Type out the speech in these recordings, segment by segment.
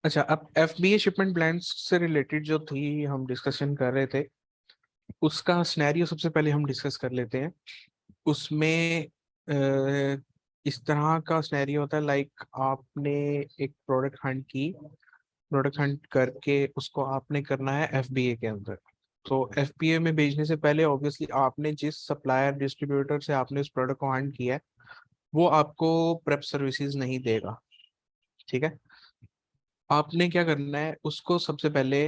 अच्छा, अब FBA shipment plans से रिलेटेड जो थी हम डिस्कशन कर रहे थे, उसका सिनेरियो सबसे पहले हम डिस्कस कर लेते हैं। उसमें इस तरह का सिनेरियो होता है, लाइक आपने एक प्रोडक्ट हंट की, प्रोडक्ट हंट करके उसको आपने करना है FBA के अंदर। तो FBA में भेजने से पहले ऑब्वियसली आपने जिस सप्लायर डिस्ट्रीब्यूटर से आपने उस प्रोडक्ट को हंट किया है, वो आपको प्रेप सर्विसेज नहीं देगा। ठीक है। आपने क्या करना है, उसको सबसे पहले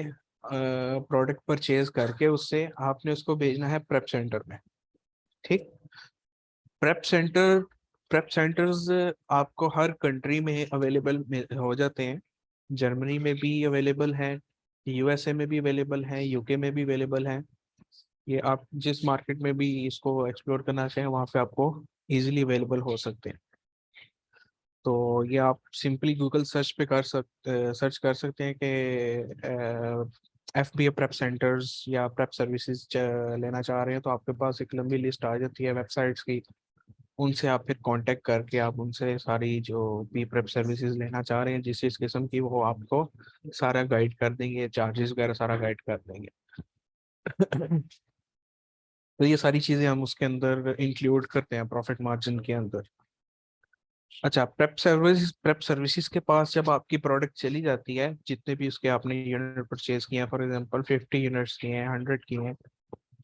प्रोडक्ट परचेज करके उससे आपने उसको भेजना है प्रेप सेंटर में। ठीक। प्रेप सेंटर, प्रेप सेंटर्स आपको हर कंट्री में अवेलेबल हो जाते हैं। जर्मनी में भी अवेलेबल है, USA में भी अवेलेबल है, UK में भी अवेलेबल है। ये आप जिस मार्केट में भी इसको एक्सप्लोर करना चाहें वहाँ पे आपको इजीली अवेलेबल हो सकते हैं। तो ये आप सिंपली गूगल सर्च पे सर्च कर सकते हैं कि FBA प्रेप सेंटर्स या प्रेप सर्विसेज लेना चाह रहे हैं, तो आपके पास एक लंबी लिस्ट आ जाती है वेबसाइट्स की। उनसे आप फिर कांटेक्ट करके आप उनसे सारी जो भी प्रेप सर्विसेज लेना चाह रहे हैं जिस जिस किस्म की, वो आपको सारा गाइड कर देंगे, चार्जेस वगैरह सारा गाइड कर देंगे। तो ये सारी चीज़ें हम उसके अंदर इंक्लूड करते हैं प्रॉफिट मार्जिन के अंदर। अच्छा, प्रेप सर्विसेज के पास जब आपकी प्रोडक्ट चली जाती है, जितने भी उसके आपने यूनिट परचेज किए हैं, फॉर एग्जांपल 50 यूनिट्स किए हैं, 100 किए हैं,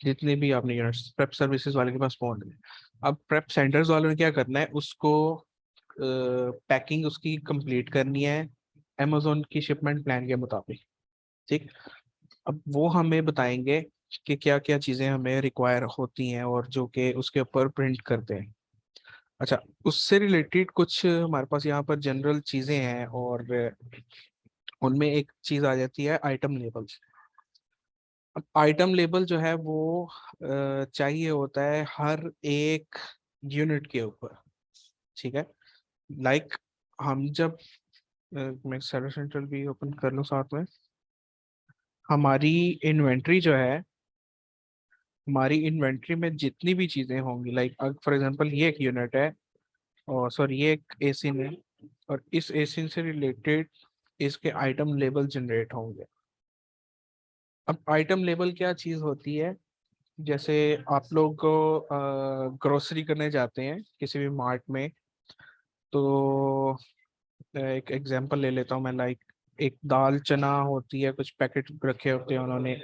जितने भी आपने यूनिट्स प्रेप सर्विसेज वाले के पास पहुंच गए। अब प्रेप सेंटर्स वालों ने क्या करना है, उसको पैकिंग उसकी कंप्लीट करनी है अमेजोन की शिपमेंट प्लान के मुताबिक। ठीक। अब वो हमें बताएंगे कि क्या क्या चीज़ें हमें रिक्वायर होती हैं और जो कि उसके ऊपर प्रिंट करते हैं। अच्छा, उससे रिलेटेड कुछ हमारे पास यहाँ पर जनरल चीजें हैं, और उनमें एक चीज आ जाती है आइटम लेबल्स। अब आइटम लेबल जो है वो चाहिए होता है हर एक यूनिट के ऊपर। ठीक है। लाइक हम जब मैं सर्विस सेंटर भी ओपन कर लूँ साथ में, हमारी इन्वेंट्री जो है, हमारी इन्वेंट्री में जितनी भी चीजें होंगी, लाइक फॉर एग्जांपल ये एक यूनिट है, और सॉरी ये एक एसिन है, और इस एसिन से रिलेटेड इसके आइटम लेबल जनरेट होंगे। अब आइटम लेबल क्या चीज़ होती है, जैसे आप लोग ग्रोसरी करने जाते हैं किसी भी मार्ट में, तो एक एग्जांपल ले लेता हूँ मैं, लाइक एक दाल चना होती है, कुछ पैकेट रखे होते हैं उन्होंने,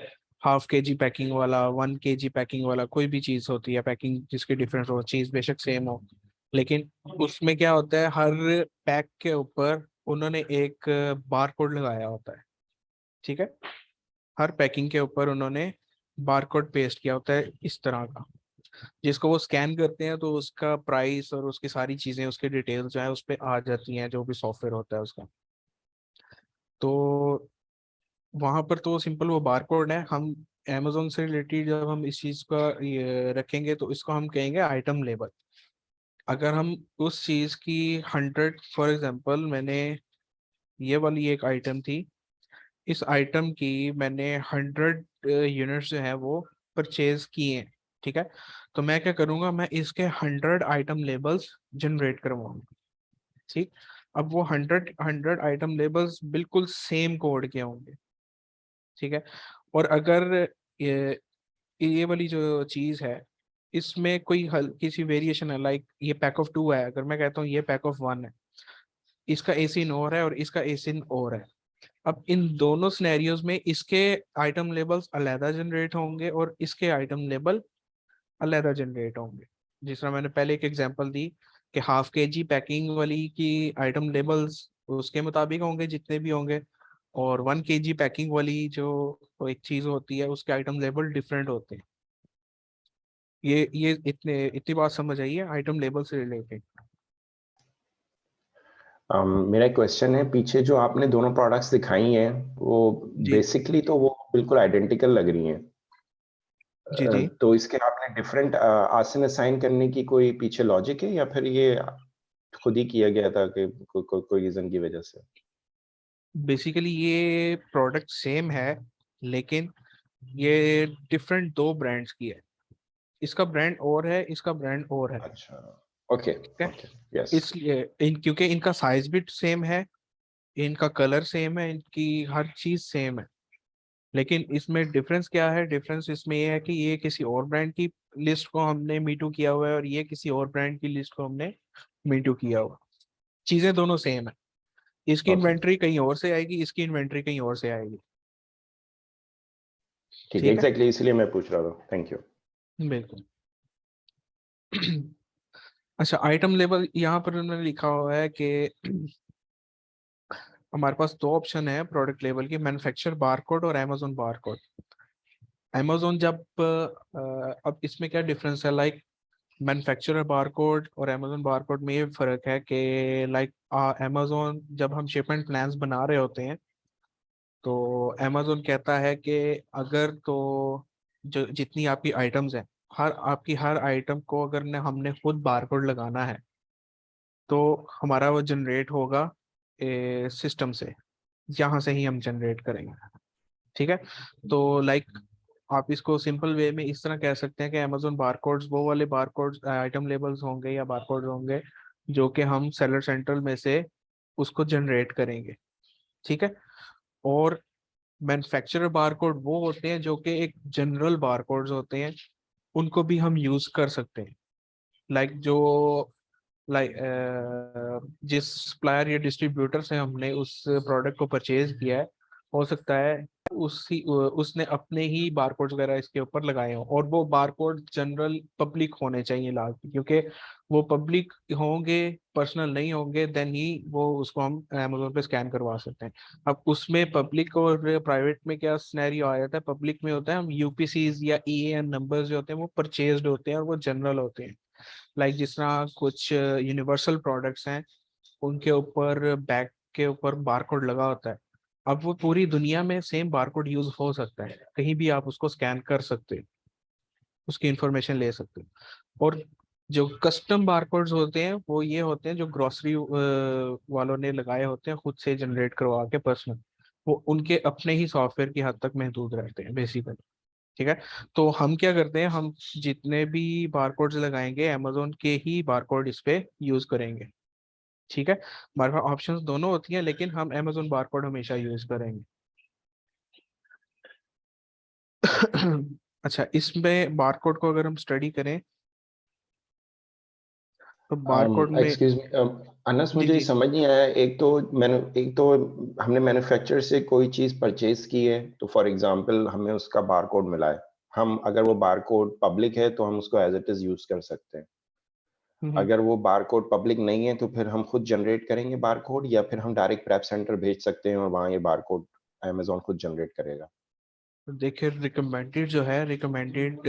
½ kg पैकिंग वाला, 1 kg पैकिंग वाला, कोई भी चीज़ होती है पैकिंग जिसकी डिफरेंस हो, चीज़ बेशक सेम हो, लेकिन उसमें क्या होता है, हर पैक के ऊपर उन्होंने एक बार कोड लगाया होता है। ठीक है। हर पैकिंग के ऊपर उन्होंने बार कोड पेस्ट किया होता है इस तरह का, जिसको वो स्कैन करते हैं तो उसका प्राइस और उसकी सारी चीज़ें, उसके डिटेल्स जो है उस पर आ जाती हैं, जो भी सॉफ्टवेयर होता है उसका। तो वहाँ पर तो सिंपल वो बार कोड है। हम अमेजोन से रिलेटेड जब हम इस चीज़ का ये रखेंगे तो इसको हम कहेंगे आइटम लेबल। अगर हम उस चीज़ की 100, फॉर एग्जांपल मैंने ये वाली एक आइटम थी, इस आइटम की मैंने 100 यूनिट्स जो है वो परचेज किए हैं। ठीक है। तो मैं क्या करूंगा, मैं इसके 100 आइटम लेबल्स जनरेट करवाऊंगा। ठीक। अब वो 100 आइटम लेबल्स बिल्कुल सेम कोड के होंगे। ठीक है। और अगर ये ये वाली जो चीज़ है, इसमें कोई हल्की सी वेरिएशन है, लाइक ये पैक ऑफ 2 है, अगर मैं कहता हूँ ये पैक ऑफ 1 है, इसका एसिन और है और इसका एसिन और है। अब इन दोनों सिनेरियोज में इसके आइटम लेबल्स अलहदा जनरेट होंगे और इसके आइटम लेबल अलहदा जनरेट होंगे। जिस तरह मैंने पहले एक एग्जांपल दी कि ½ kg पैकिंग वाली की आइटम लेबल्स उसके मुताबिक होंगे जितने भी होंगे, और 1 kg पैकिंग वाली जो एक चीज होती है उसके आइटम लेबल डिफरेंट होते हैं। ये इतनी बात समझ आई है आइटम लेबल से रिलेटेड। मेरा क्वेश्चन है, पीछे जो आपने दोनों प्रोडक्ट्स दिखाई हैं वो जी बेसिकली तो वो बिल्कुल आइडेंटिकल लग रही हैं। जी जी। तो इसके आपने डिफरेंट आसन असाइन करने की कोई पीछे लॉजिक है, या फिर ये खुद ही किया गया था कि कोई रीजन की वजह से? बेसिकली ये प्रोडक्ट सेम है, लेकिन ये डिफरेंट 2 ब्रांड्स की है। इसका ब्रांड और है, इसका ब्रांड और है। अच्छा, ओके। ठीक है। Okay, yes. इसलिए क्योंकि इनका साइज भी सेम है, इनका कलर सेम है, इनकी हर चीज सेम है, लेकिन इसमें डिफरेंस क्या है? डिफरेंस इसमें ये है कि ये किसी और ब्रांड की लिस्ट को हमने मीटू किया हुआ है और ये किसी और ब्रांड की लिस्ट को हमने मीटू किया हुआ। चीजें दोनों सेम है, इसकी ओके, इन्वेंट्री कहीं और से आएगी, इसकी इन्वेंट्री कहीं और से आएगी। ठीक है, ठीक है, एग्जैक्टली इसलिए मैं पूछ रहा था, थैंक यू। बिल्कुल। अच्छा, आइटम लेवल यहाँ पर उन्होंने लिखा हुआ है कि हमारे पास दो ऑप्शन है प्रोडक्ट लेवल की, मैन्युफैक्चर बारकोड और अमेजोन बारकोड। अमेजोन जब अब इसमें क्या डिफरेंस है? लाइक मैन्युफैक्चरर बारकोड और अमेजोन बारकोड में ये फर्क है कि लाइक अमेजोन जब हम शिपमेंट प्लान्स बना रहे होते हैं तो अमेजोन कहता है कि अगर तो जो जितनी आपकी आइटम्स हैं, आपकी हर आइटम को अगर ने हमने खुद बारकोड लगाना है तो हमारा वो जनरेट होगा सिस्टम से, यहाँ से ही हम जनरेट करेंगे। ठीक है, तो लाइक आप इसको सिंपल वे में इस तरह कह सकते हैं कि अमेजोन बारकोड्स वो वाले बारकोड्स आइटम लेबल्स होंगे या बारकोड्स होंगे जो कि हम सेलर सेंट्रल में से उसको जनरेट करेंगे। ठीक है, और मैन्युफैक्चरर बारकोड वो होते हैं जो कि एक जनरल बारकोड्स होते हैं, उनको भी हम यूज कर सकते हैं। लाइक जो लाइक जिस सप्लायर या डिस्ट्रीब्यूटर से हमने उस प्रोडक्ट को परचेज किया है, हो सकता है उसने अपने ही बारकोड्स वगैरह इसके ऊपर लगाए हों, और वो बारकोड जनरल पब्लिक होने चाहिए लाजमी, क्योंकि वो पब्लिक होंगे, पर्सनल नहीं होंगे, देन ही वो उसको हम अमेजोन पे स्कैन करवा सकते हैं। अब उसमें पब्लिक और प्राइवेट में क्या सिनेरियो आ जाता है? पब्लिक में होता है हम यूपीसीज या ईएएन नंबर्स जो होते हैं वो परचेज्ड होते हैं और वो जनरल होते हैं। लाइक जिस तरह कुछ यूनिवर्सल प्रोडक्ट्स हैं, उनके ऊपर बैग के ऊपर बारकोड लगा होता है। अब वो पूरी दुनिया में सेम बारकोड यूज हो सकता है, कहीं भी आप उसको स्कैन कर सकते हो, उसकी इंफॉर्मेशन ले सकते हो। और जो कस्टम बारकोड्स होते हैं वो ये होते हैं जो ग्रोसरी वालों ने लगाए होते हैं खुद से जनरेट करवा के पर्सनल, वो उनके अपने ही सॉफ्टवेयर की हद तक महदूद रहते हैं बेसिकली। ठीक है, तो हम क्या करते हैं, हम जितने भी बारकोड्स लगाएंगे अमेजोन के ही बारकोड इस पे यूज करेंगे। ठीक है, हमारे पास ऑप्शंस दोनों होती हैं लेकिन हम अमेजोन बारकोड हमेशा यूज करेंगे। अच्छा, इसमें बारकोड को अगर हम स्टडी करें तो बारकोड में, एक्सक्यूज मी अनस, जी मुझे ये जी, समझ नहीं आया। एक तो हमने मैन्युफैक्चरर से कोई चीज परचेज की है, तो फॉर एग्जांपल हमें उसका बारकोड मिला है। हम अगर वो बारकोड पब्लिक है तो हम उसको एज इट इज यूज कर सकते हैं। हम्म, अगर वो बारकोड पब्लिक नहीं है तो फिर हम खुद जनरेट करेंगे बारकोड, या फिर हम डायरेक्ट प्रेप सेंटर भेज सकते हैं और वहाँ ये बारकोड अमेजोन खुद जनरेट करेगा। तो देखिए रिकमेंडेड जो है, रिकमेंडेड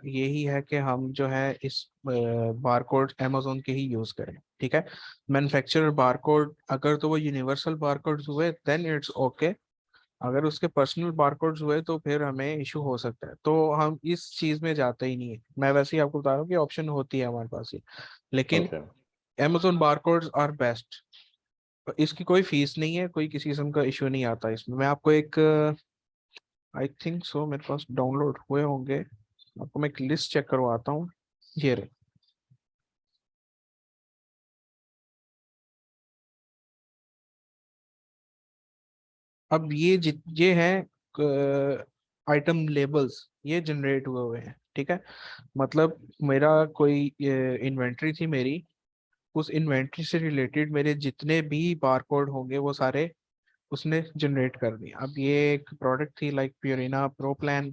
यही है कि हम जो है इस बारकोड अमेजोन के ही यूज करें। ठीक है, मैन्युफैक्चरर बारकोड अगर तो वो यूनिवर्सल बारकोड्स हुए देन इट्स ओके, अगर उसके पर्सनल बारकोड्स हुए तो फिर हमें इशू हो सकता है, तो हम इस चीज में जाते ही नहीं है। मैं वैसे ही आपको बता रहा हूँ कि ऑप्शन होती है हमारे पास ये, लेकिन okay. Amazon barcodes are best. इसकी कोई फीस नहीं है, कोई किसी किस्म का इशू नहीं आता इसमें। मैं आपको एक, आई थिंक सो मेरे पास डाउनलोड हुए होंगे, आपको मैं एक लिस्ट चेक करवाता हूँ। ये रहे। अब ये है आइटम लेबल्स, ये जनरेट हुए हुए हैं। ठीक है, मतलब मेरा कोई इन्वेंट्री थी मेरी, उस इन्वेंट्री से रिलेटेड मेरे जितने भी बारकोड होंगे वो सारे उसने जनरेट कर दिए। अब ये एक प्रोडक्ट थी like Purina Pro Plan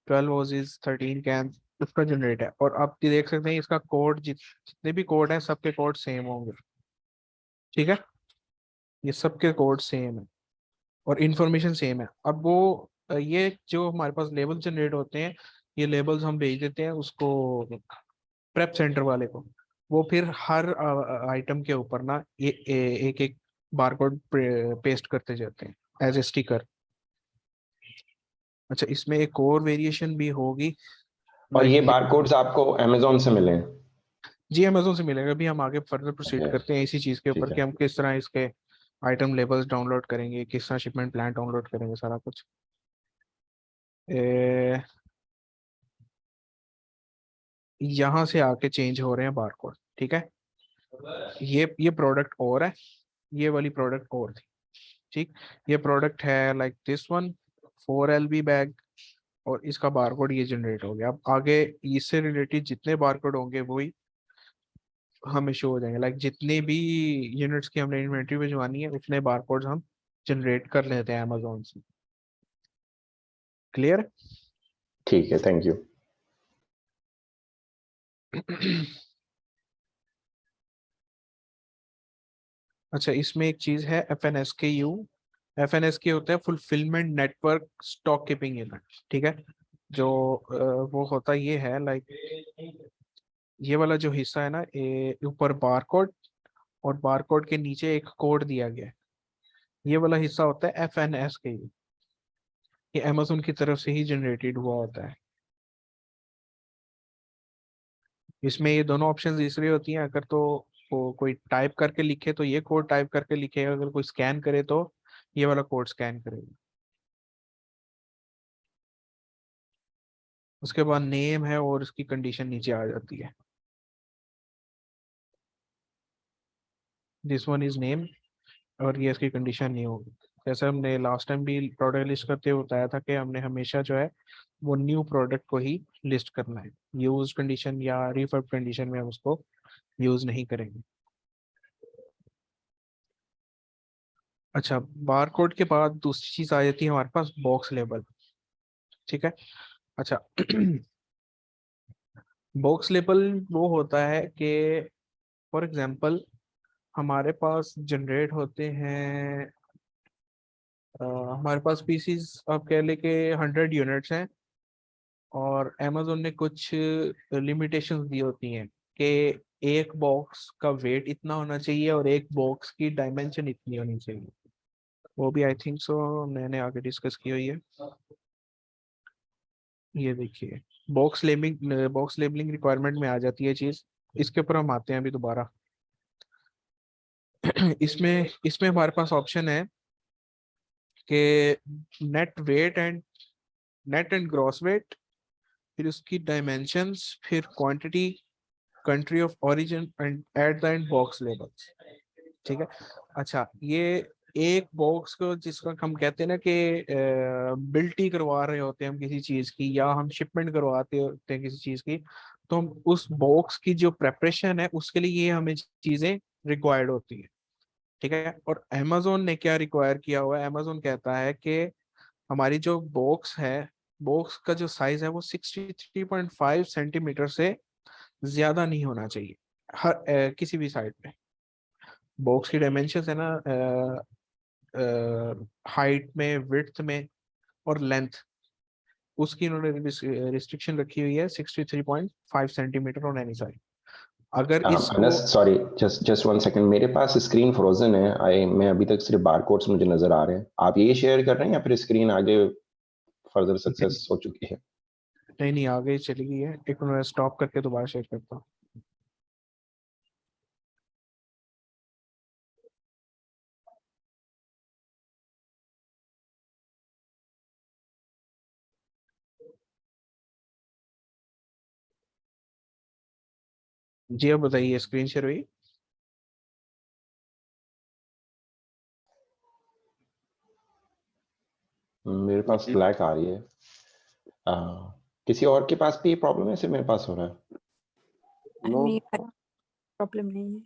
12 oz 13 can, उसका जनरेट है। और आप ये देख सकते हैं इसका कोड जितने भी कोड हैं सबके कोड सेम होंगे। ठीक है, ये सबके कोड सेम है और इन्फॉर्मेशन सेम है। अब वो ये जो हमारे पास लेबल जनरेट होते हैं, ये लेबल्स हम भेज देते हैं उसको प्रेप सेंटर वाले को, वो फिर हर आइटम के ऊपर ना ये एक एक बारकोड पेस्ट करते जाते हैं एज ए स्टिकर। अच्छा, इसमें एक और वेरिएशन भी होगी, और लाइक ये ये, बारकोड्स आपको अमेजोन से मिले हैं? जी अमेजोन से मिलेगा। अभी हम आगे फर्दर प्रोसीड ओके, करते हैं इसी चीज़ के ऊपर ठीक कि है। हम किस तरह इसके आइटम लेबल्स डाउनलोड करेंगे, किस तरह शिपमेंट प्लान डाउनलोड करेंगे, सारा कुछ। ए, यहाँ से आके चेंज हो रहे हैं बारकोड। ठीक है, ये प्रोडक्ट और है, ये वाली प्रोडक्ट और थी। ठीक, ये प्रोडक्ट है like this one 4 LB bag, और इसका बारकोड ये जनरेट हो गया। अब आगे इससे रिलेटेड जितने बारकोड होंगे वही हमें शो हो जाएंगे, लाइक जितने भी यूनिट्स की हमने इन्वेंट्री भिजवानी है उतने बारकोड्स हम जनरेट कर लेते हैं अमेजोन से। क्लियर? ठीक है, थैंक यू। अच्छा, इसमें एक चीज है FNSKU। FNSK होता है fulfilment network stock keeping unit, ठीक है। जो वो होता ये है लाइक ये वाला जो हिस्सा है ना, ये ऊपर बारकोड और बारकोड के नीचे एक कोड दिया गया है, ये वाला हिस्सा होता है FNSKU। ये अमेजोन की तरफ से ही जनरेटेड हुआ होता है। इसमें ये दोनों ऑप्शंस इसलिए होती हैं, अगर तो वो कोई टाइप करके लिखे तो ये कोड टाइप करके लिखेगा, अगर कोई स्कैन करे तो ये वाला कोड स्कैन करेगा। उसके बाद नेम है और इसकी कंडीशन नीचे आ जाती है, दिस वन इज नेम, और ये इसकी कंडीशन नहीं होगी। जैसे हमने लास्ट टाइम भी प्रोडक्ट लिस्ट करते हुए बताया था कि हमने हमेशा जो है वो न्यू प्रोडक्ट को ही लिस्ट करना है, यूज कंडीशन या रिफर्ब कंडीशन में हम उसको यूज नहीं करेंगे। अच्छा, बारकोड के बाद दूसरी चीज आ जाती है हमारे पास बॉक्स लेबल, ठीक है। अच्छा, बॉक्स लेबल वो होता है कि फॉर एग्जांपल हमारे पास जनरेट होते हैं, हमारे पास पीसीज आप कह ले के 100 यूनिट्स हैं, और अमेजोन ने कुछ लिमिटेशंस दी होती हैं कि एक बॉक्स का वेट इतना होना चाहिए और एक बॉक्स की डायमेंशन इतनी होनी चाहिए। वो भी आई थिंक सो मैंने आगे डिस्कस की हुई है। ये देखिए, बॉक्स लेबलिंग रिक्वायरमेंट में आ जाती है चीज। इसके ऊपर हम आते हैं अभी दोबारा। इसमें इसमें हमारे पास ऑप्शन है कि नेट एंड ग्रॉस वेट, फिर उसकी डायमेंशंस, फिर quantity, country of origin and eight the and box labels, ठीक है। अच्छा, ये एक बॉक्स को जिसका हम कहते हैं ना कि बिल्टी करवा रहे होते हैं हम किसी चीज की, या हम शिपमेंट करवाते होते हैं किसी चीज की, तो हम उस बॉक्स की जो प्रेपरेशन है उसके लिए ये हमें चीजें रिक्वायर्ड होती है, ठीक है। और अमेजोन ने क्या रिक्वायर किया हुआ है, अमेजोन कहता है कि हमारी जो बॉक्स है, बॉक्स का जो साइज है वो 63.5 सेंटीमीटर से ज्यादा नहीं होना चाहिए हर किसी भी साइड पे। बॉक्स की डायमेंशन है ना, हाइट में, विड्थ में और लेंथ, उसकी इन्होंने रिस्ट्रिक्शन रखी हुई है 63.5 सेंटीमीटर ऑन एनी साइड। अगर इसको Anas sorry, just one second, मेरे पास स्क्रीन फ्रोजन है। आई मैं अभी तक सिर्फ बारकोड्स मुझे नजर आ रहे हैं। आप ये शेयर कर रहे हैं या फिर स्क्रीन आगे फर्दर सक्सेस हो चुकी है? नहीं नहीं, आगे चली गई है, एक मिनट स्टॉप करके दोबारा शेयर करता हूँ। जी अब बताइए, स्क्रीन शेयर हुई? मेरे पास ब्लैक आ रही है। आ, किसी और के पास भी ये प्रॉब्लम है, सिर्फ मेरे पास हो रहा है? नहीं, प्रॉब्लम नहीं है।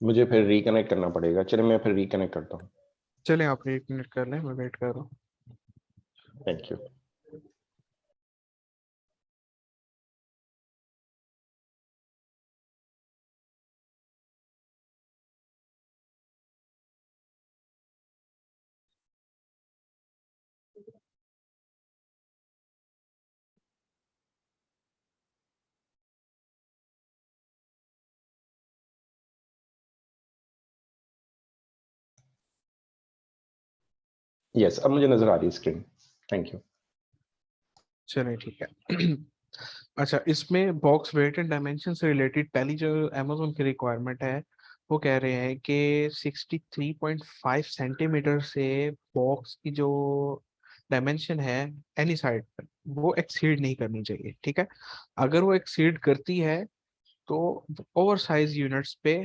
मुझे फिर रिकनेक्ट करना पड़ेगा। चलिए मैं फिर रिकनेक्ट करता हूँ। चलें, आप एक मिनट कर लें, मैं वेट कर रहा हूँ। Thank you. यस, अब मुझे नजर आ रही है स्क्रीन। Thank you. चलें, ठीक है। अच्छा, इसमें बॉक्स वेट एंड डायमेंशन से रिलेटेड पहली जो अमेजोन की रिक्वायरमेंट है, वो कह रहे हैं कि 63.5 सेंटीमीटर से बॉक्स की जो डायमेंशन है एनी साइड पर, वो एक्सीड नहीं करनी चाहिए, ठीक है। अगर वो एक्सीड करती है तो ओवर साइज यूनिट्स पे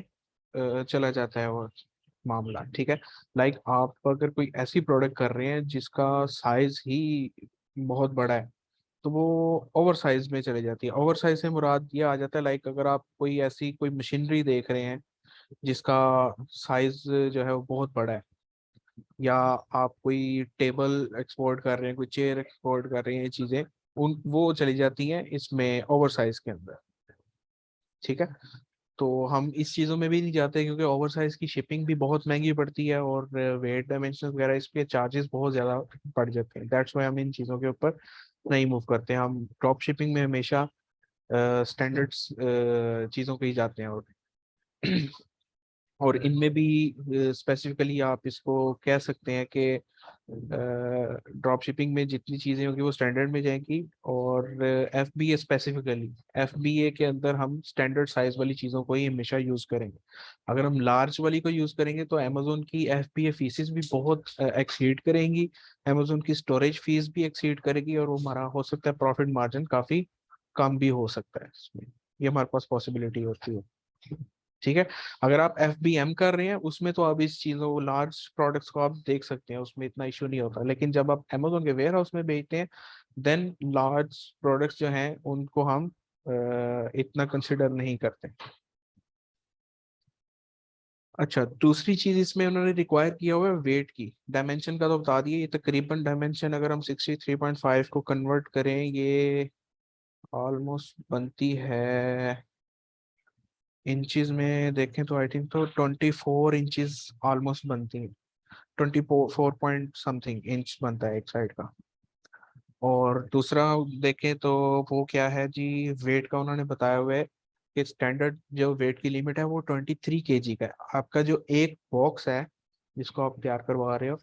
चला जाता है वो, मामला, ठीक है। लाइक आप अगर कोई ऐसी प्रोडक्ट कर रहे हैं जिसका साइज ही बहुत बड़ा है, तो वो ओवर साइज में चले जाती है। ओवर साइज से मुराद ये आ जाता है, लाइक अगर आप कोई ऐसी कोई मशीनरी देख रहे हैं जिसका साइज जो है वो बहुत बड़ा है, या आप कोई टेबल एक्सपोर्ट कर रहे हैं, कोई चेयर एक्सपोर्ट कर रहे हैं, ये चीजें उन वो चली जाती हैं इसमें ओवर साइज के अंदर, ठीक है। तो हम इस चीज़ों में भी नहीं जाते क्योंकि ओवर साइज की शिपिंग भी बहुत महंगी पड़ती है, और वेट डायमेंशन वगैरह इसके चार्जेस बहुत ज़्यादा बढ़ जाते हैं। दैट्स वाई हम इन चीज़ों के ऊपर नहीं मूव करते हैं। हम ड्रॉप शिपिंग में हमेशा स्टैंडर्ड्स चीज़ों पे ही जाते हैं। और इनमें भी स्पेसिफिकली आप इसको कह सकते हैं कि ड्रॉप शिपिंग में जितनी चीज़ें होंगी वो स्टैंडर्ड में जाएंगी, और एफबीए स्पेसिफिकली एफबीए के अंदर हम स्टैंडर्ड साइज वाली चीज़ों को ही हमेशा यूज़ करेंगे। अगर हम लार्ज वाली को यूज़ करेंगे तो अमेजोन की एफबीए फीसेस भी बहुत एक्सीड करेंगी, अमेजोन की स्टोरेज फीस भी एक्सीड करेगी, और वो हमारा हो सकता है प्रॉफिट मार्जिन काफ़ी कम भी हो सकता है इसमें। ये हमारे पास पॉसिबिलिटी होती है, ठीक है। अगर आप एफ बी एम कर रहे हैं उसमें तो आप इस चीज़ों लार्ज प्रोडक्ट्स को आप देख सकते हैं, उसमें इतना इशू नहीं होता। लेकिन जब आप अमेजोन के वेयर हाउस में बेचते हैं, देन लार्ज प्रोडक्ट्स जो हैं उनको हम इतना कंसिडर नहीं करते। अच्छा, दूसरी चीज इसमें उन्होंने रिक्वायर किया हुआ है वेट की। डायमेंशन का तो बता दिए, ये तकरीबन डायमेंशन अगर हम 63.5 को कन्वर्ट करें, ये ऑलमोस्ट बनती है इंचज में देखें तो आई थिंक तो 24 इंचज ऑलमोस्ट बनती है। 24 पॉइंट समथिंग इंच बनता है एक साइड का। और दूसरा देखें तो वो क्या है जी, वेट का उन्होंने बताया हुआ है कि स्टैंडर्ड जो वेट की लिमिट है वो 23 kg का है। आपका जो एक बॉक्स है जिसको आप तैयार करवा रहे हो,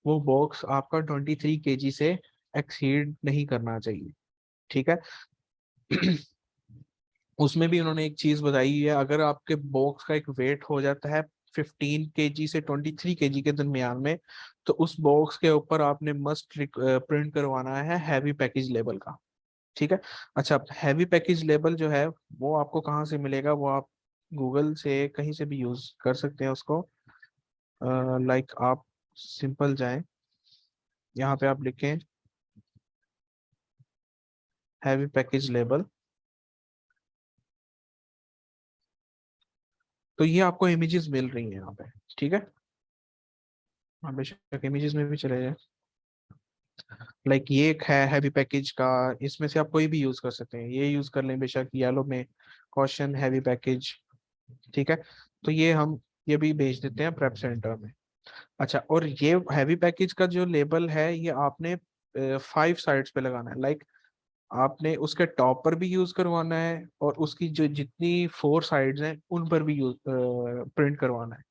वो बॉक्स आपका 23 kg से एक्सीड नहीं करना चाहिए, ठीक है। उसमें भी उन्होंने एक चीज बताई है, अगर आपके बॉक्स का एक वेट हो जाता है 15 kg से 23 kg के दरमियान में, तो उस बॉक्स के ऊपर आपने मस्ट प्रिंट करवाना है हैवी पैकेज लेबल का, ठीक है। अच्छा, हैवी पैकेज लेबल जो है वो आपको कहाँ से मिलेगा, वो आप गूगल से कहीं से भी यूज कर सकते हैं उसको। लाइक आप सिंपल जाएं, यहाँ पे आप लिखें हैवी पैकेज लेबल, तो ये आपको इमेजेस मिल रही हैं यहाँ पे, ठीक है। आप बेशक इमेजेस में भी चले जाए। लाइक ये एक है हैवी पैकेज का, इसमें से आप कोई भी यूज कर सकते हैं, ये यूज कर लें बेशक येलो में कॉशन हैवी पैकेज, ठीक है। तो ये हम ये भी भेज देते हैं प्रेप सेंटर में। अच्छा, और ये हैवी पैकेज का जो लेबल है ये आपने 5 साइड्स पे लगाना है। लाइक आपने उसके टॉप पर भी यूज करवाना है, और उसकी जो जितनी 4 साइड्स हैं उन पर भी यूज प्रिंट करवाना है।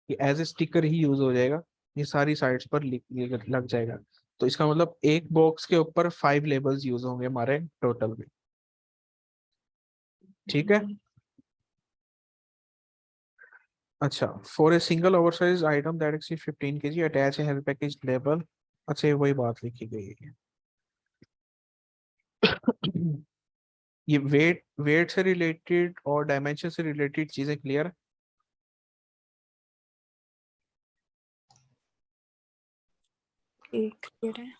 ये एज ए स्टिकर ही यूज हो जाएगा, ये सारी साइट्स पर लग जाएगा। तो इसका मतलब एक बॉक्स के ऊपर 5 लेबल्स यूज होंगे हमारे टोटल में, ठीक है। अच्छा, for a single oversize item that exceed 15 kg attach heavy package label. अच्छा, ये वही बात लिखी गई है। ये वेट से रिलेटेड और डायमेंशन से रिलेटेड चीजें क्लियर, क्लियर है।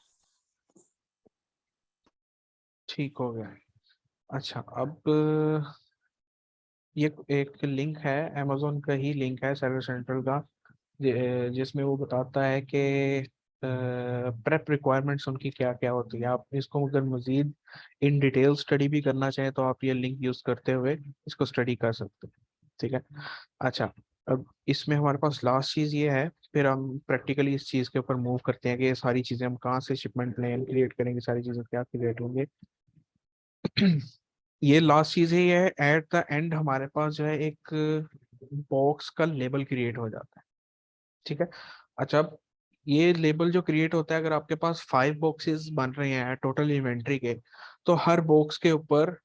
ठीक हो गया। अच्छा, अब ये एक लिंक है, अमेजोन का ही लिंक है सर्विस सेंट्रल का, जिसमें वो बताता है कि प्रेप रिक्वायरमेंट्स उनकी क्या क्या होती है। आप इसको अगर मजीद इन डिटेल स्टडी भी करना चाहें तो आप ये लिंक यूज करते हुए इसको स्टडी कर सकते हैं, ठीक है। अच्छा, अब इसमें हमारे पास लास्ट चीज ये है, फिर हम प्रैक्टिकली इस चीज के ऊपर मूव करते हैं कि ये सारी चीजें हम कहाँ से शिपमेंट प्लान क्रिएट करेंगे, सारी चीजें क्या क्रिएट होंगे। ये लास्ट चीज है, ये एट द एंड हमारे पास जो है एक बॉक्स का लेबल क्रिएट हो जाता है, ठीक है। अच्छा, अब ये लेबल जो क्रिएट होता है, अगर आपके पास 5 बॉक्सेस बन रहे हैं टोटल इन्वेंट्री के, तो हर बॉक्स के ऊपर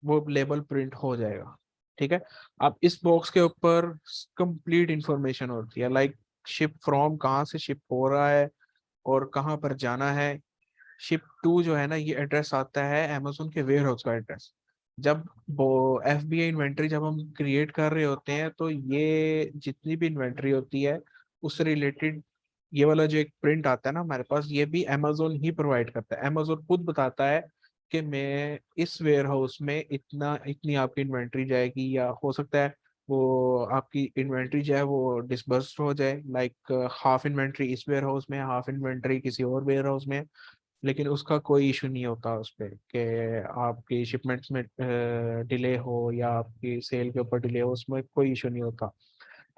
वो लेबल प्रिंट हो जाएगा, ठीक है। अब इस बॉक्स के ऊपर कंप्लीट इंफॉर्मेशन होती है, लाइक शिप फ्रॉम कहाँ से शिप हो रहा है और कहाँ पर जाना है। शिप टू जो है ना, ये एड्रेस आता है अमेजोन के वेयर हाउस का एड्रेस। जब वो एफ बी आई इन्वेंट्री जब हम क्रिएट कर रहे होते हैं, तो ये जितनी भी इन्वेंट्री होती है उससे रिलेटेड ये वाला जो एक प्रिंट आता है ना हमारे पास, ये भी अमेजोन ही प्रोवाइड करता है। अमेजोन खुद बताता है कि मैं इस वेयर हाउस में इतना इतनी आपकी इन्वेंट्री जाएगी, या हो सकता है वो आपकी इन्वेंट्री जो है वो डिसबर्स्ड हो जाए, लाइक हाफ इन्वेंट्री इस वेयर हाउस में, हाफ इन्वेंट्री किसी और वेयर हाउस में। लेकिन उसका कोई इशू नहीं होता उस पर कि आपकी शिपमेंट्स में डिले हो या आपकी सेल के ऊपर डिले हो, उसमें कोई इशू नहीं होता।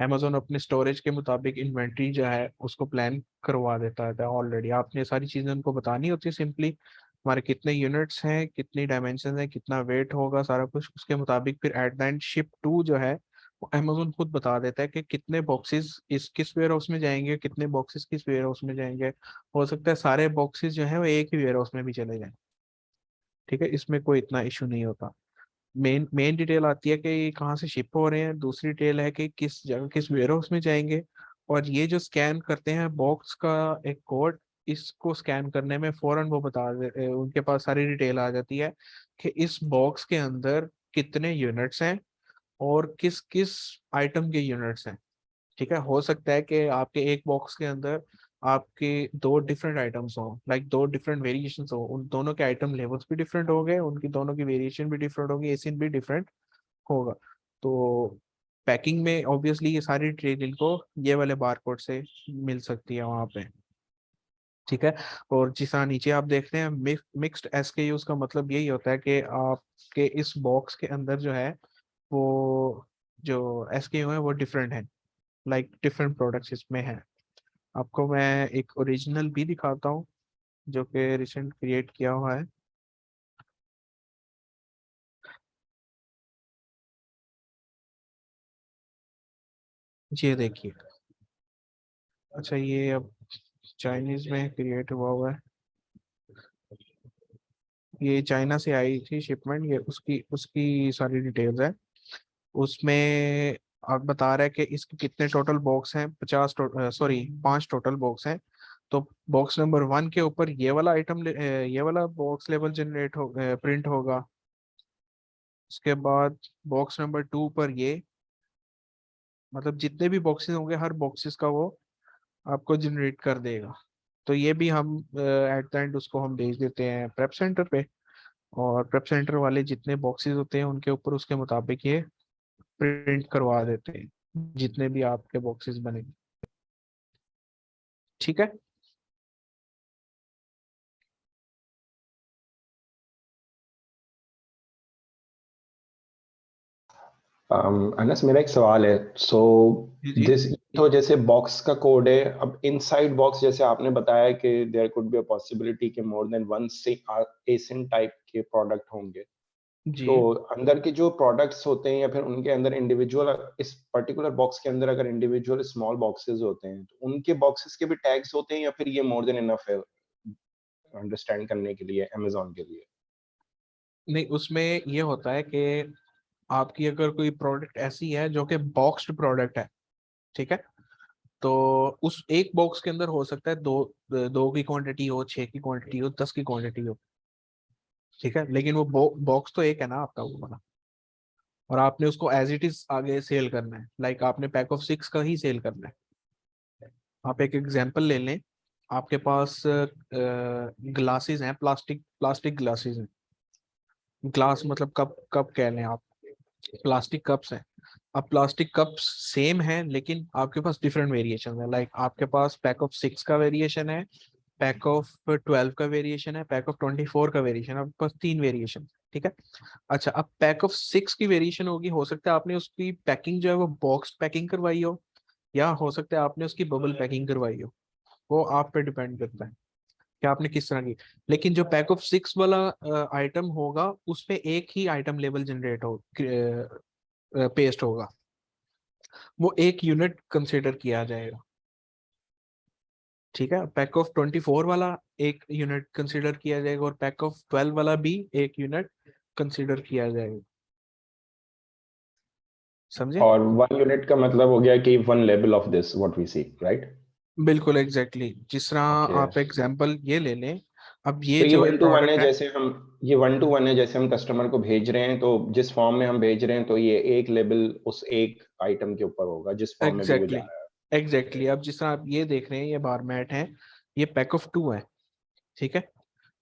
अमेजोन अपने स्टोरेज के मुताबिक इन्वेंट्री जो है उसको प्लान करवा देता है ऑलरेडी। आपने सारी चीज़ें उनको बतानी होती है सिंपली, हमारे कितने यूनिट्स हैं, कितनी डायमेंशन है, कितना वेट होगा, सारा कुछ उसके मुताबिक फिर at the end ship to जो है वो अमेजोन खुद बता देता है कि कितने बॉक्सेस इस किस वेयर हाउस में जाएंगे, कितने बॉक्सेस किस वेयर हाउस में जाएंगे। हो सकता है सारे बॉक्सेस जो है वो एक ही वेयर हाउस में भी चले जाएं। ठीक है, इसमें कोई इतना इशू नहीं होता। मेन मेन डिटेल आती है कि कहाँ से शिप हो रहे हैं, दूसरी डिटेल है कि किस जगह किस वेयर हाउस में जाएंगे। और ये जो स्कैन करते हैं बॉक्स का एक कोड, इसको स्कैन करने में फौरन वो बता दे, उनके पास सारी डिटेल आ जाती है कि इस बॉक्स के अंदर कितने यूनिट्स हैं और किस किस आइटम के यूनिट्स हैं। ठीक है, हो सकता है कि आपके एक बॉक्स के अंदर आपके दो डिफरेंट आइटम्स हो, लाइक दो डिफरेंट वेरिएशंस हो, उन दोनों के आइटम लेवल्स भी डिफरेंट हो गए, उनकी दोनों की वेरिएशन भी डिफरेंट होगी, एसिन भी डिफरेंट होगा। तो पैकिंग में ऑब्वियसली ये सारी डिटेल को ये वाले बारकोड से मिल सकती है वहाँ पे। ठीक है, और जिस तरह नीचे आप देख रहे हैं मिक्स्ड एसकेयूज का मतलब यही होता है कि आपके इस बॉक्स के अंदर जो है वो जो एसकेयू है वो डिफरेंट है, लाइक डिफरेंट प्रोडक्ट्स इसमें है। आपको मैं एक ओरिजिनल भी दिखाता हूँ जो कि रिसेंट क्रिएट किया हुआ है। ये देखिए, अच्छा ये अब चाइनीज में क्रिएट हुआ हुआ है, ये चाइना से आई थी शिपमेंट, ये उसकी उसकी सारी डिटेल्स है उसमें। आप बता रहे हैं कि इसके कितने टोटल बॉक्स हैं, 50 सॉरी 5 टोटल बॉक्स हैं। तो बॉक्स नंबर 1 के ऊपर ये वाला आइटम, ये वाला बॉक्स लेवल जनरेट हो प्रिंट होगा। उसके बाद बॉक्स नंबर 2 पर ये, मतलब जितने भी बॉक्सेस होंगे हर बॉक्सेस का वो आपको जनरेट कर देगा। तो ये भी हम एट द एंड उसको हम भेज देते हैं प्रेप सेंटर पे, और प्रेप सेंटर वाले जितने बॉक्सेस होते हैं उनके ऊपर उसके मुताबिक ये प्रिंट करवा देते हैं जितने भी आपके बॉक्सेस बनेंगे। ठीक है। अनस, मेरा एक सवाल है। सो जी जी। दिस, तो जैसे बॉक्स का कोड है, अब इनसाइड बॉक्स जैसे आपने बताया कि there could be a possibility कि मोर देन वन से एसिन टाइप के प्रोडक्ट होंगे। जी तो अंदर के जो प्रोडक्ट्स होते हैं या फिर उनके अंदर इंडिविजुअल, इस पर्टिकुलर बॉक्स के अंदर अगर इंडिविजुअल स्मॉल बॉक्सेस होते हैं तो उनके बॉक्सेस के भी टैग्स होते हैं, या फिर ये मोर देन इनफ है अंडरस्टैंड करने के लिए अमेजोन के लिए? नहीं, उसमें ये होता है कि आपकी अगर कोई प्रोडक्ट ऐसी है जो कि बॉक्स्ड प्रोडक्ट है, ठीक है, तो उस एक बॉक्स के अंदर हो सकता है दो दो की क्वांटिटी हो, 6 की क्वांटिटी हो, 10 की क्वांटिटी हो। ठीक है, लेकिन वो बॉक्स तो एक है ना आपका वो वाला, और आपने उसको एज इट इज आगे सेल करना है, लाइक आपने पैक ऑफ 6 का ही सेल करना है। आप एक एग्जांपल ले लें, आपके पास ग्लासेस हैं, प्लास्टिक प्लास्टिक ग्लासेस हैं। ग्लास मतलब कप, कप कह लें आप, प्लास्टिक कप्स हैं। अब प्लास्टिक कप्स सेम है लेकिन आपके पास डिफरेंट वेरिएशन है, लाइक आपके पास पैक ऑफ 6 का वेरिएशन है, पैक ऑफ 12 का वेरिएशन है, पैक ऑफ 24 का वेरिएशन है, आपके पास 3 वेरिएशन। ठीक है, अच्छा अब पैक ऑफ 6 की वेरिएशन होगी, हो सकता है आपने उसकी पैकिंग जो है वो बॉक्स पैकिंग करवाई हो, या हो सकता है आपने उसकी बबल पैकिंग करवाई हो। वो आप पे डिपेंड करता है कि आपने किस तरह की। लेकिन जो पैक ऑफ 6 वाला आइटम होगा उसपे एक ही आइटम लेवल जनरेट हो, पेस्ट होगा, वो एक यूनिट कंसिडर किया जाएगा। ठीक है, पैक ऑफ 24 वाला एक यूनिट कंसिडर किया जाएगा, और पैक ऑफ 12 वाला भी एक यूनिट कंसिडर किया जाएगा। समझे? और वन यूनिट का मतलब हो गया कि one level of this what we see, right? बिल्कुल एग्जैक्टली जिस तरह ओके। आप एग्जांपल ये ले लें, अब ये तो ये जो वन टू वन है, प्रोडक्ट है। जैसे हम ये वन टू वन है जैसे हम कस्टमर को भेज रहे हैं, तो जिस फॉर्म में हम भेज रहे हैं तो ये एक लेबल उस एक आइटम के ऊपर होगा जिस फॉर्म में भी वो जा एग्जैक्टली रहा है। एग्जैक्टली अब जिस तरह आप ये देख रहे हैं, ये बार मैट है, ये पैक ऑफ 2 है, ठीक है।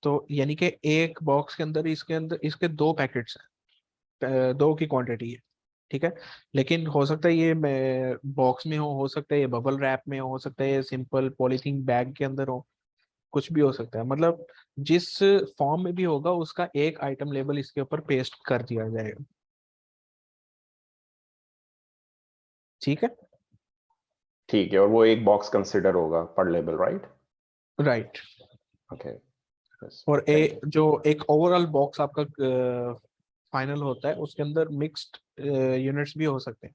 तो यानी कि एक बॉक्स के अंदर इसके 2 पैकेट्स हैं, 2 की क्वांटिटी है, ठीक है। लेकिन हो सकता है ये बॉक्स में हो सकता है ये बबल रैप में हो सकता है ये सिंपल पॉलीथीन बैग के अंदर हो, कुछ भी हो सकता है। मतलब जिस फॉर्म में भी होगा उसका एक आइटम लेबल इसके ऊपर पेस्ट कर दिया जाएगा, ठीक है। ठीक है, और वो एक बॉक्स कंसिडर होगा पर लेबल, राइट? राइट। ओके, और थैंक यू। जो एक ओवरऑल बॉक्स आपका फाइनल होता है उसके अंदर मिक्स्ड यूनिट्स भी हो सकते हैं।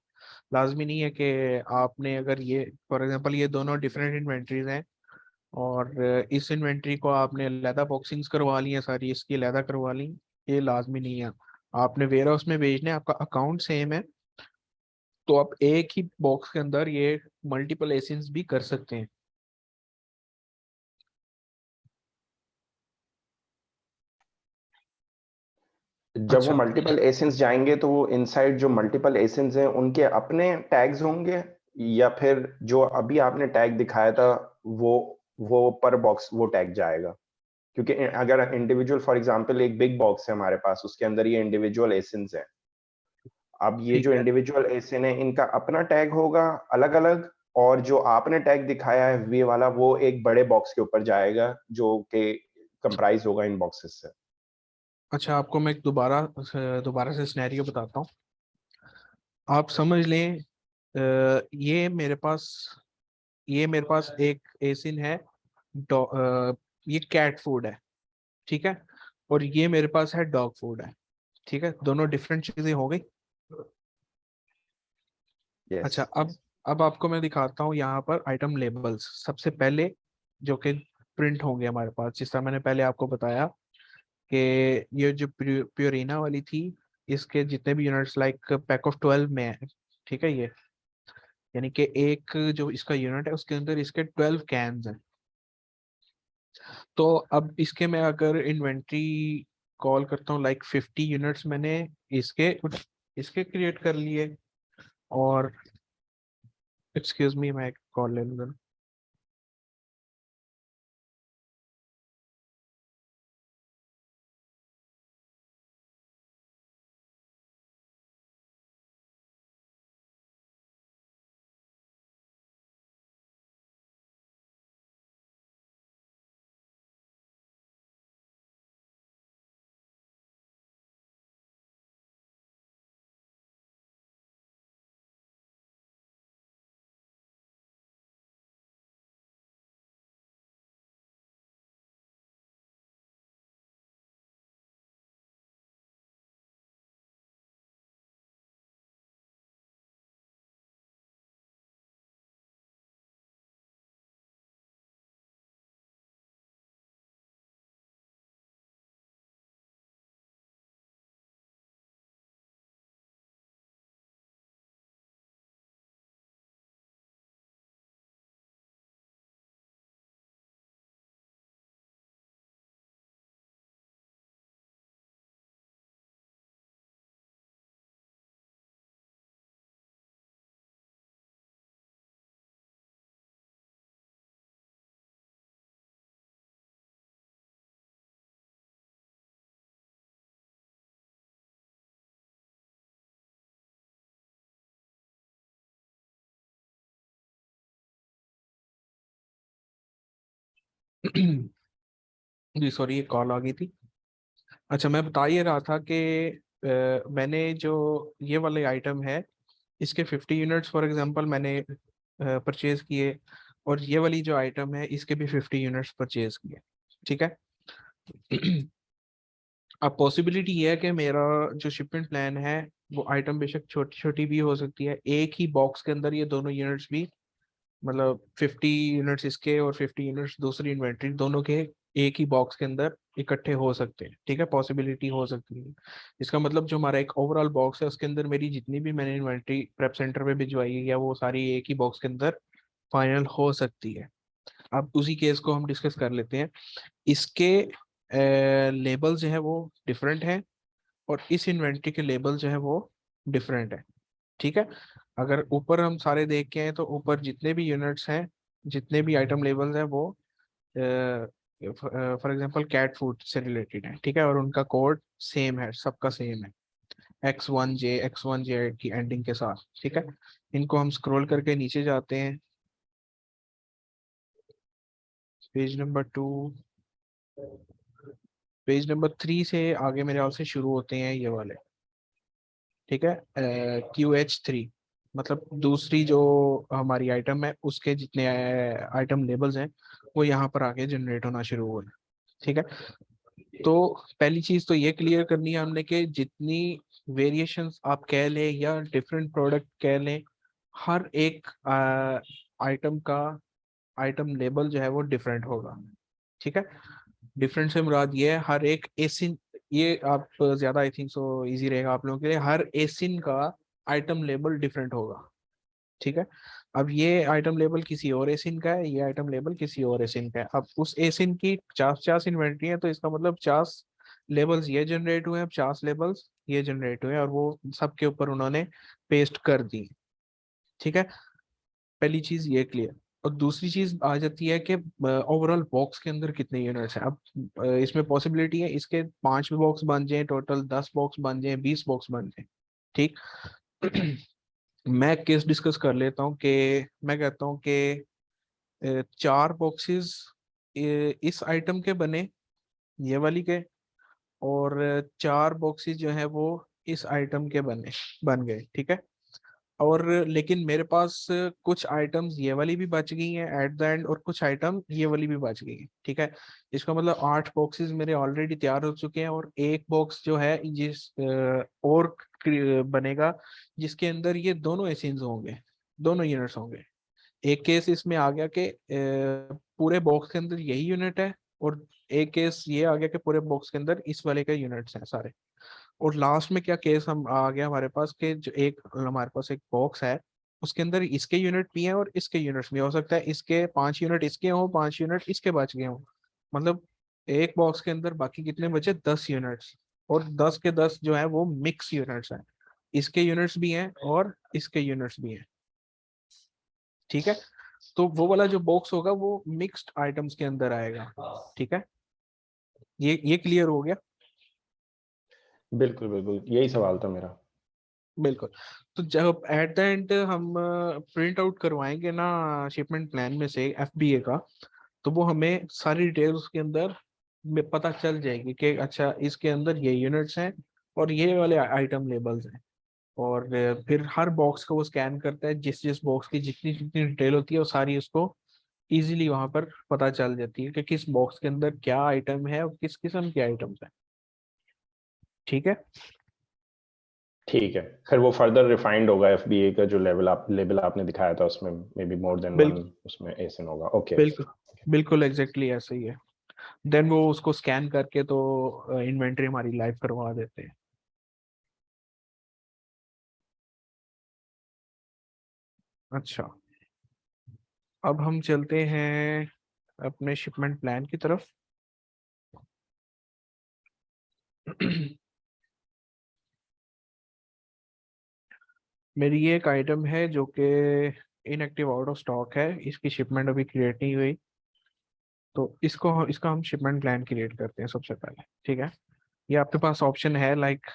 लाजमी नहीं है कि आपने अगर ये फॉर एग्जांपल ये दोनों डिफरेंट इन्वेंट्रीज हैं और इस इन्वेंट्री को आपने लैदा बॉक्सिंग्स करवा ली है सारी, इसकी लैदा करवा ली, ये लाजमी नहीं है। आपने वेयर हाउस में भेजने, आपका अकाउंट सेम है, तो आप एक ही बॉक्स के अंदर ये मल्टीपल एसिंस भी कर सकते हैं। जब वो अच्छा, मल्टीपल एसिंस जाएंगे तो वो इनसाइड जो मल्टीपल एसिंस हैं उनके अपने टैग्स होंगे, या फिर जो अभी आपने टैग दिखाया था वो वो पर बॉक्स वो टैग जाएगा? क्योंकि अगर इंडिविजुअल फॉर एग्जांपल एक बिग बॉक्स है हमारे पास, उसके अंदर ये इंडिविजुअल एसिंस हैं, अब ये ठीक जो है। इंडिविजुअल एसिन है इनका अपना टैग होगा अलग अलग, और जो आपने टैग दिखाया है वे वाला वो एक बड़े बॉक्स के ऊपर जाएगा जो कि कंप्राइज होगा इन बॉक्सेस से। अच्छा, आपको मैं एक दोबारा से सिनेरियो बताता हूँ, आप समझ लें। ये मेरे पास एक एसिन है, ये कैट फूड है, ठीक है। और ये मेरे पास है डॉग फूड है, ठीक है। दोनों डिफरेंट चीजें हो गई। यस। अच्छा, अब आपको मैं दिखाता हूँ यहाँ पर आइटम लेबल्स सबसे पहले जो कि प्रिंट होंगे हमारे पास। जिस तरह मैंने पहले आपको बताया कि ये जो प्योरिना वाली थी, इसके जितने भी यूनिट्स लाइक पैक ऑफ 12 में है, ठीक है। ये यानी कि एक जो इसका यूनिट है उसके अंदर इसके 12 कैन्स हैं। तो अब इसके मैं अगर इन्वेंट्री कॉल करता हूँ लाइक 50 यूनिट्स मैंने इसके इसके क्रिएट कर लिए। और एक्सक्यूज मी, मैं कॉल ले लूँ। जी सॉरी, ये कॉल आ गई थी। अच्छा, मैं बता ये रहा था कि मैंने जो ये वाले आइटम है इसके 50 यूनिट्स फॉर एग्जांपल मैंने परचेज किए, और ये वाली जो आइटम है इसके भी 50 यूनिट्स परचेज किए, ठीक है। अब पॉसिबिलिटी ये है कि मेरा जो शिपमेंट प्लान है वो आइटम बेशक छोटी छोटी भी हो सकती है, एक ही बॉक्स के अंदर ये दोनों यूनिट्स भी, मतलब 50 यूनिट्स इसके और 50 यूनिट्स दूसरी इन्वेंट्री, दोनों के एक ही बॉक्स के अंदर इकट्ठे हो सकते हैं, ठीक है। पॉसिबिलिटी हो सकती है। इसका मतलब जो हमारा एक ओवरऑल बॉक्स है उसके अंदर मेरी जितनी भी मैंने इन्वेंट्री प्रेप सेंटर पे भिजवाई है या वो सारी एक ही बॉक्स के अंदर फाइनल हो सकती है। अब उसी केस को हम डिस्कस कर लेते हैं। इसके लेबल जो है वो डिफरेंट है और इस इन्वेंट्री के लेबल जो है वो डिफरेंट है, ठीक है। अगर ऊपर हम सारे देख के हैं तो ऊपर जितने भी यूनिट्स हैं, जितने भी आइटम लेबल्स हैं, वो फॉर एग्जांपल कैट फूड से रिलेटेड है, ठीक है, और उनका कोड सेम है, सबका सेम है, X1J की एंडिंग के साथ, ठीक है। इनको हम स्क्रॉल करके नीचे जाते हैं, पेज नंबर 2, पेज नंबर 3 से आगे मेरे ख्याल से शुरू होते हैं ये वाले, ठीक है। QH3 मतलब दूसरी जो हमारी आइटम है उसके जितने आइटम लेबल्स हैं वो यहाँ पर आके जनरेट होना शुरू हुए, ठीक है। तो पहली चीज तो ये क्लियर करनी है हमने कि जितनी वेरिएशंस आप कह लें या डिफरेंट प्रोडक्ट कह लें, हर एक आइटम का आइटम लेबल जो है वो डिफरेंट होगा, ठीक है। डिफरेंट से मुराद ये है हर एक एसिन, ये आप ज्यादा आई थिंक सो इजी रहेगा आप लोगों के लिए, हर एसिन का आइटम लेबल डिफरेंट होगा, ठीक है। अब ये आइटम लेबल किसी और एसिन का है, ये आइटम लेबल किसी और एसिन का है। अब उस एसिन की 50 इन्वेंट्री है तो इसका मतलब 50 लेबल्स ये जनरेट हुए हैं, 50 लेबल्स ये जनरेट हुए हैं, और वो सबके ऊपर उन्होंने पेस्ट कर दी, ठीक है। पहली चीज ये क्लियर। और दूसरी चीज आ जाती है कि ओवरऑल बॉक्स के अंदर कितने यूनिट्स हैं। अब इसमें पॉसिबिलिटी है इसके 5 बॉक्स बन जाए, टोटल 10 बॉक्स बन जाए, 20 बॉक्स बन जाए, ठीक। मैं केस डिस्कस कर लेता हूँ कि मैं कहता हूँ कि 4 बॉक्सेस इस आइटम के बने, ये वाली के, और 4 बॉक्सेस जो है वो इस आइटम के बन गए, ठीक है। और लेकिन मेरे पास कुछ आइटम्स ये वाली भी बच गई हैं एट द एंड, और कुछ आइटम ये वाली भी बच गई हैं, ठीक है। इसका मतलब 8 बॉक्सेस मेरे ऑलरेडी तैयार हो चुके हैं, और एक बॉक्स जो है जिस और बनेगा जिसके अंदर ये दोनों एसिन्स होंगे, दोनों यूनिट्स होंगे। एक केस इसमें आ गया कि पूरे बॉक्स के अंदर यही यूनिट है, और एक केस ये आ गया कि पूरे बॉक्स के अंदर इस वाले के यूनिट्स हैं सारे। और लास्ट में क्या केस हम आ गया हमारे पास कि जो एक हमारे पास एक बॉक्स है उसके अंदर इसके यूनिट भी हैं और इसके यूनिट्स भी, हो सकता है इसके 5 यूनिट इसके हों, 5 यूनिट इसके बच गए हों, मतलब एक बॉक्स के अंदर बाकी कितने बचे, 10 यूनिट्स। और 10 के 10 जो है वो मिक्स यूनिट्स हैं, इसके यूनिट्स भी हैं और इसके यूनिट्स भी हैं, ठीक है। तो वो वाला जो बॉक्स होगा वो मिक्स्ड आइटम्स के अंदर आएगा, ठीक है। ये क्लियर हो गया। बिल्कुल बिल्कुल, यही सवाल था मेरा। बिल्कुल। तो जब एट द एंड हम प्रिंट आउट करवाएंगे ना शिपमेंट प्लान में से FBA का, तो वो हमें सारी डिटेल्स उसके अंदर में पता चल जाएगी कि अच्छा इसके अंदर ये यूनिट्स हैं और ये वाले आइटम लेबल्स हैं। और फिर हर बॉक्स को वो स्कैन करता है, जिस जिस बॉक्स की जितनी जितनी डिटेल होती है वो सारी उसको इजीली वहां पर पता चल जाती है कि किस बॉक्स के अंदर क्या आइटम है और किस किस्म के आइटम्स है, ठीक है। ठीक है, फिर वो फर्दर रिफाइंड होगा एफबीए का जो लेवल आपने दिखाया था, उसमें may be more than one बिल्कुल उसमें एसिन होगा। ओके। बिल्कुल बिल्कुल एग्जैक्टली ऐसे ही है। देन वो उसको स्कैन करके तो इन्वेंट्री हमारी लाइव करवा देते हैं। अच्छा, अब हम चलते हैं अपने शिपमेंट प्लान की तरफ। मेरी ये एक आइटम है जो कि इनएक्टिव आउट ऑफ स्टॉक है, इसकी शिपमेंट अभी क्रिएट नहीं हुई, तो इसका हम शिपमेंट प्लान क्रिएट करते हैं सबसे पहले, ठीक है। ये आपके पास ऑप्शन है, लाइक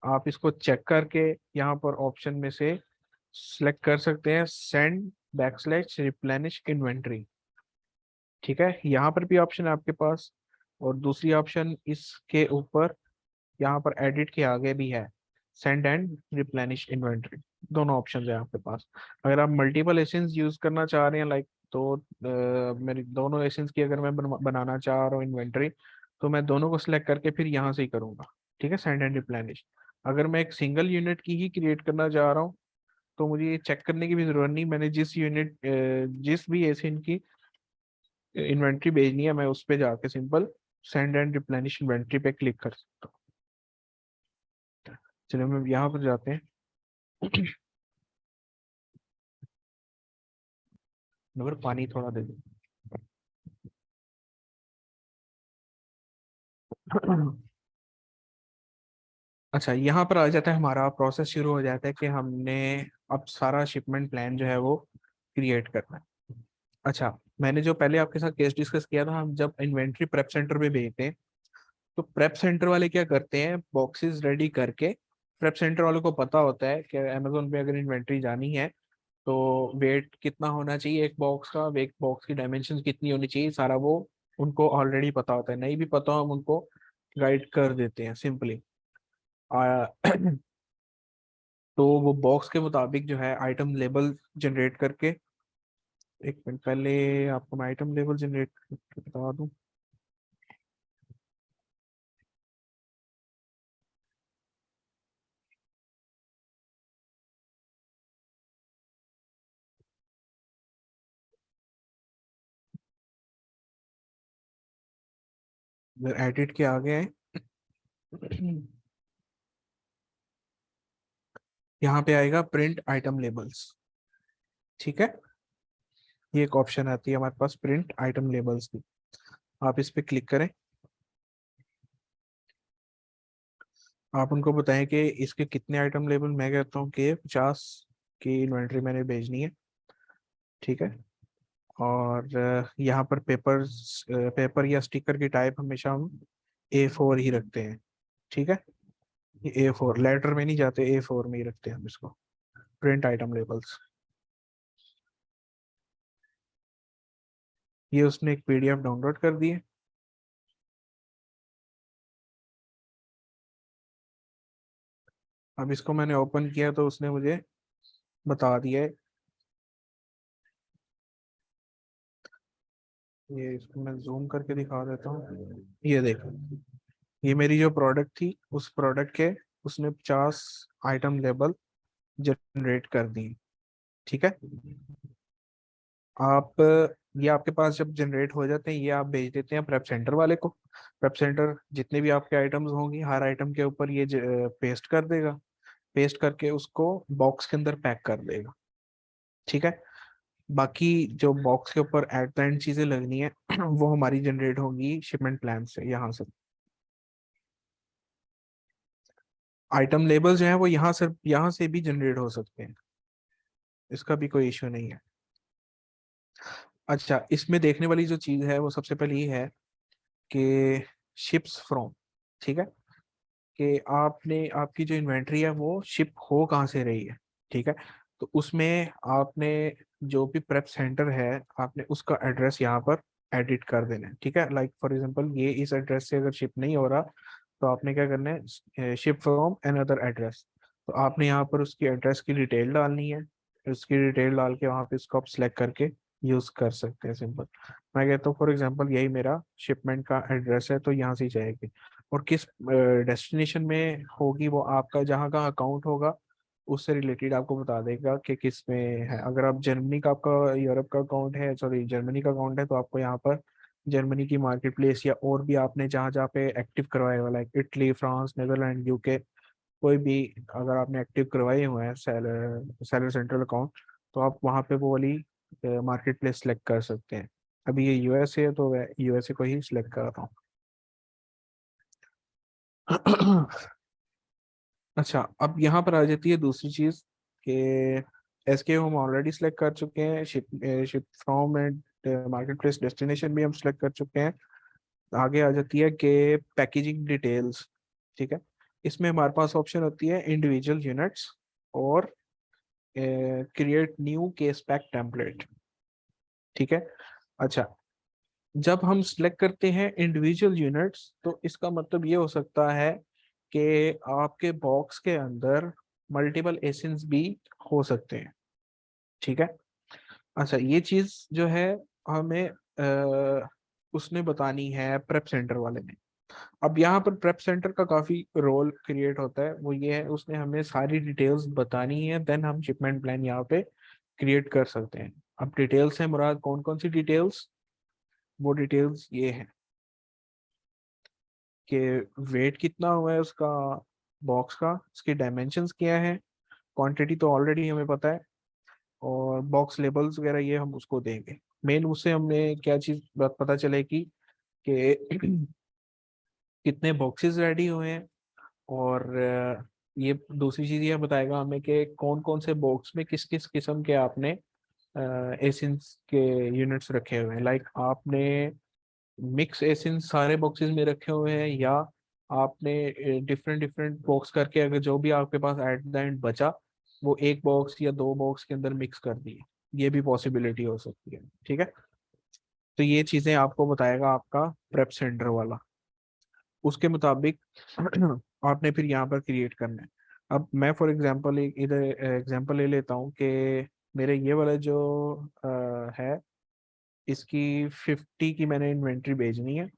आप इसको चेक करके यहाँ पर ऑप्शन में से सिलेक्ट कर सकते हैं सेंड बैकस्लैश रिप्लेनिश इन्वेंट्री, ठीक है। यहाँ पर भी ऑप्शन है आपके पास, और दूसरी ऑप्शन इसके ऊपर यहाँ पर एडिट के आगे भी है, सेंड एंड रिप्लेनिश इन्वेंट्री। दोनों ऑप्शन है आपके पास। अगर आप मल्टीपल एसेंस यूज करना चाह रहे हैं लाइक, तो मेरी दोनों एसेंस की अगर मैं बनाना चाह रहा हूँ इन्वेंट्री, तो मैं दोनों को सिलेक्ट करके फिर यहाँ से ही करूँगा, ठीक है, सेंड एंड रिप्लेनिश। अगर मैं एक सिंगल यूनिट की ही क्रिएट करना चाह रहा हूँ तो मुझे ये चेक करने की भी जरूरत नहीं, मैंने जिस भी एसेंट की इन्वेंट्री भेजनी है मैं उस पे जाके simple send and replenish inventory पे क्लिक कर सकता हूँ। चलिए हम यहाँ पर जाते हैं। नंबर पानी थोड़ा दे दो। अच्छा, यहाँ पर आ जाता है हमारा प्रोसेस शुरू हो जाता है कि हमने अब सारा शिपमेंट प्लान जो है वो क्रिएट करना है। अच्छा, मैंने जो पहले आपके साथ केस डिस्कस किया था, हम जब इन्वेंट्री प्रेप सेंटर पे भेजते हैं तो प्रेप सेंटर वाले क्या करते हैं, बॉक्सेस रेडी करके, प्रेप सेंटर वालों को पता होता है कि अमेजोन पे अगर इन्वेंट्री जानी है तो वेट कितना होना चाहिए एक बॉक्स का, एक बॉक्स की डायमेंशन कितनी होनी चाहिए, सारा वो उनको ऑलरेडी पता होता है। नहीं भी पता हो हम उनको गाइड कर देते हैं सिंपली। तो वो बॉक्स के मुताबिक जो है आइटम लेबल जनरेट करके, एक मिनट पहले आपको मैं आइटम लेबल जनरेट करके बता दूं। एडिट के आगे हैं, यहाँ पे आएगा प्रिंट आइटम लेबल्स। ठीक है, ये एक ऑप्शन आती है हमारे पास प्रिंट आइटम लेबल्स की। आप इस पे क्लिक करें, आप उनको बताएं कि इसके कितने आइटम लेबल। मैं कहता हूँ कि 50 की इन्वेंट्री मैंने भेजनी है। ठीक है, और यहाँ पर पेपर या स्टिकर की टाइप हमेशा हम A4 ही रखते हैं। ठीक है, ये A4 लेटर में नहीं जाते, A4 में ही रखते हैं हम इसको, प्रिंट आइटम लेबल्स। ये उसने एक PDF डाउनलोड कर दी है। अब इसको मैंने ओपन किया तो उसने मुझे बता दिया है। ये इसको मैं जूम करके दिखा देता हूँ, ये देखो, ये मेरी जो प्रोडक्ट थी उस प्रोडक्ट के उसने 50 आइटम लेबल जनरेट कर दिए। ठीक है, आप ये आपके पास जब जनरेट हो जाते हैं ये आप भेज देते हैं प्रेप सेंटर वाले को। प्रेप सेंटर जितने भी आपके आइटम्स होंगी हर आइटम के ऊपर ये पेस्ट कर देगा, पेस्ट करके उसको बॉक्स के अंदर पैक कर देगा। ठीक है, बाकी जो बॉक्स के ऊपर एट द एंड चीजें लगनी है वो हमारी जनरेट होंगी शिपमेंट प्लान से। यहाँ से आइटम लेबल्स जो है वो यहाँ से भी जनरेट हो सकते हैं, इसका भी कोई इश्यू नहीं है। अच्छा, इसमें देखने वाली जो चीज है वो सबसे पहले ये है कि शिप्स फ्रॉम। ठीक है, कि आपने आपकी जो इन्वेंट्री है वो शिप हो कहाँ से रही है। ठीक है, तो उसमें आपने जो भी प्रेप सेंटर है आपने उसका एड्रेस यहाँ पर एडिट कर देना है। ठीक है, लाइक फॉर एग्जांपल ये इस एड्रेस से अगर शिप नहीं हो रहा तो आपने क्या करना है, शिप फ्रॉम अनदर एड्रेस। तो आपने यहाँ पर उसकी एड्रेस की डिटेल डालनी है, उसकी डिटेल डाल के वहाँ पे इसको आप सिलेक्ट करके यूज कर सकते हैं सिंपल। मैं कहता हूँ फॉर एग्जांपल यही मेरा शिपमेंट का एड्रेस है तो यहाँ से जाएगी, और किस डेस्टिनेशन में होगी वो आपका जहाँ का अकाउंट होगा उससे रिलेटेड आपको बता देगा कि किस में है। अगर आप जर्मनी का आपका यूरोप का अकाउंट है, सॉरी जर्मनी का अकाउंट है, तो आपको यहाँ पर जर्मनी की मार्केट प्लेस या और भी आपने जहाँ जहाँ पे एक्टिव करवाए हुआ like Italy, France, Netherland, UK, कोई भी अगर आपने एक्टिव करवाए हुए हैं सेलर सेलर सेंट्रल अकाउंट, तो आप वहाँ पे वो वाली मार्केट प्लेस सेलेक्ट कर सकते हैं। अभी ये USA है तो मैं USA को ही सिलेक्ट कर रहा हूँ। अच्छा, अब यहाँ पर आ जाती है दूसरी चीज कि SKU हम ऑलरेडी सिलेक्ट कर चुके हैं, ship ship from and market place destination भी हम सिलेक्ट कर चुके हैं। आगे आ जाती है कि पैकेजिंग डिटेल्स। ठीक है, इसमें हमारे पास ऑप्शन होती है इंडिविजुअल यूनिट्स और create new case pack template. ठीक है, अच्छा, जब हम सिलेक्ट करते हैं इंडिविजुअल यूनिट्स तो इसका मतलब ये हो सकता है कि आपके बॉक्स के अंदर मल्टीपल एसेंस भी हो सकते हैं। ठीक है, अच्छा, ये चीज जो है हमें उसने बतानी है प्रेप सेंटर वाले ने। अब यहाँ पर प्रेप सेंटर का काफी रोल क्रिएट होता है, वो ये है उसने हमें सारी डिटेल्स बतानी है, देन हम शिपमेंट प्लान यहाँ पे क्रिएट कर सकते हैं। अब डिटेल्स है मुराद, कौन कौन सी डिटेल्स, वो डिटेल्स ये है कि वेट कितना हुआ है उसका बॉक्स का, उसके डायमेंशंस क्या है, क्वांटिटी तो ऑलरेडी हमें पता है, और बॉक्स लेबल्स वगैरह ये हम उसको देंगे। मेन उससे हमने क्या चीज़ बात पता चलेगी कि कितने बॉक्सेस रेडी हुए हैं, और ये दूसरी चीज ये बताएगा हमें कि कौन कौन से बॉक्स में किस किस किस्म के आपने एसिंस के यूनिट्स रखे हुए हैं। लाइक आपने मिक्स एसिंस सारे बॉक्सेस में रखे हुए हैं, या आपने डिफरेंट डिफरेंट बॉक्स करके अगर जो भी आपके पास एट द एंड बचा वो एक बॉक्स या दो बॉक्स के अंदर मिक्स कर दिए, ये भी पॉसिबिलिटी हो सकती है। ठीक है, तो ये चीजें आपको बताएगा आपका प्रेप सेंटर वाला। उसके मुताबिक आपने फिर यहाँ पर क्रिएट करना है। अब मैं फॉर एग्जांपल एक इधर एग्जांपल ले लेता हूँ कि मेरे ये वाला जो है इसकी 50 की मैंने इन्वेंट्री भेजनी है,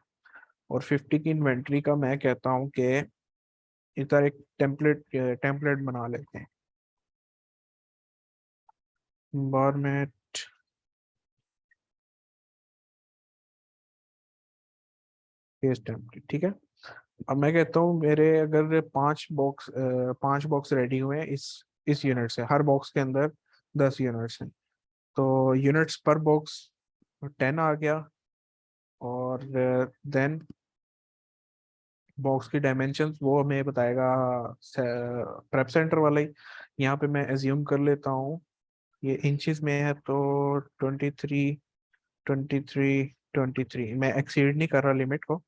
और 50 की इन्वेंट्री का मैं कहता हूँ कि इधर एक टेम्पलेट बना लेते हैं। एनवायरमेंट पेज टेम्पलेट, ठीक है। अब मैं कहता हूँ मेरे अगर पांच बॉक्स रेडी हुए हैं इस यूनिट से, हर बॉक्स के अंदर 10 यूनिट्स हैं, तो यूनिट्स पर बॉक्स 10 आ गया। और देन बॉक्स की डायमेंशंस वो हमें बताएगा प्रेप सेंटर वाला ही। यहाँ पे मैं एज्यूम कर लेता हूँ ये इंचेस में है, तो 23 मैं एक्सीड नहीं कर रहा लिमिट को।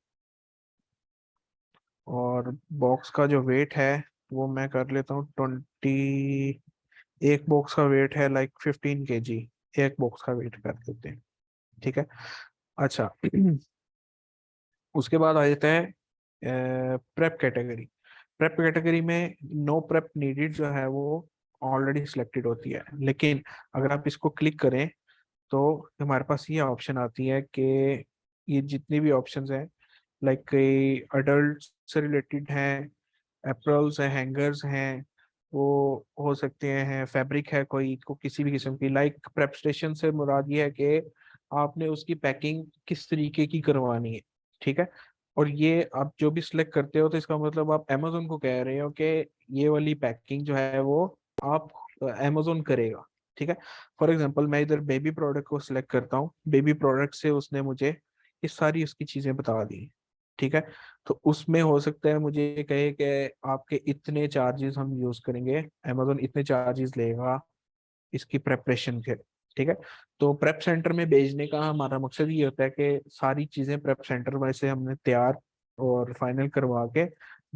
और बॉक्स का जो वेट है वो मैं कर लेता हूँ 20, एक बॉक्स का वेट है लाइक 15 kg, एक बॉक्स का वेट कर देते हैं। ठीक है, अच्छा। उसके बाद आ जाता है प्रेप कैटेगरी। प्रेप कैटेगरी में नो प्रेप नीडेड जो है वो ऑलरेडी सिलेक्टेड होती है, लेकिन अगर आप इसको क्लिक करें तो हमारे पास ये ऑप्शन आती है कि ये जितनी भी ऑप्शंस हैं लाइक कई अडल्ट से रिलेटेड हैं, एप्रल्स हैं, हैंगर्स हैं, वो हो सकते हैं, फैब्रिक है कोई को किसी भी किस्म की। लाइक प्रेप स्टेशन से मुराद ये है कि आपने उसकी पैकिंग किस तरीके की करवानी है। ठीक है, और ये आप जो भी सिलेक्ट करते हो तो इसका मतलब आप अमेजोन को कह रहे हो कि ये वाली पैकिंग जो है वो आप अमेजोन करेगा। ठीक है, फॉर एग्जांपल मैं इधर बेबी प्रोडक्ट को सिलेक्ट करता हूँ, बेबी प्रोडक्ट से उसने मुझे ये सारी उसकी चीजें बता दी। ठीक है, तो उसमें हो सकता है मुझे ये कहे कि आपके इतने चार्जेस हम यूज करेंगे, अमेजोन इतने चार्जेस लेगा इसकी प्रेपरेशन के। ठीक है, तो प्रेप सेंटर में भेजने का हमारा मकसद ये होता है कि सारी चीजें प्रेप सेंटर में से हमने तैयार और फाइनल करवा के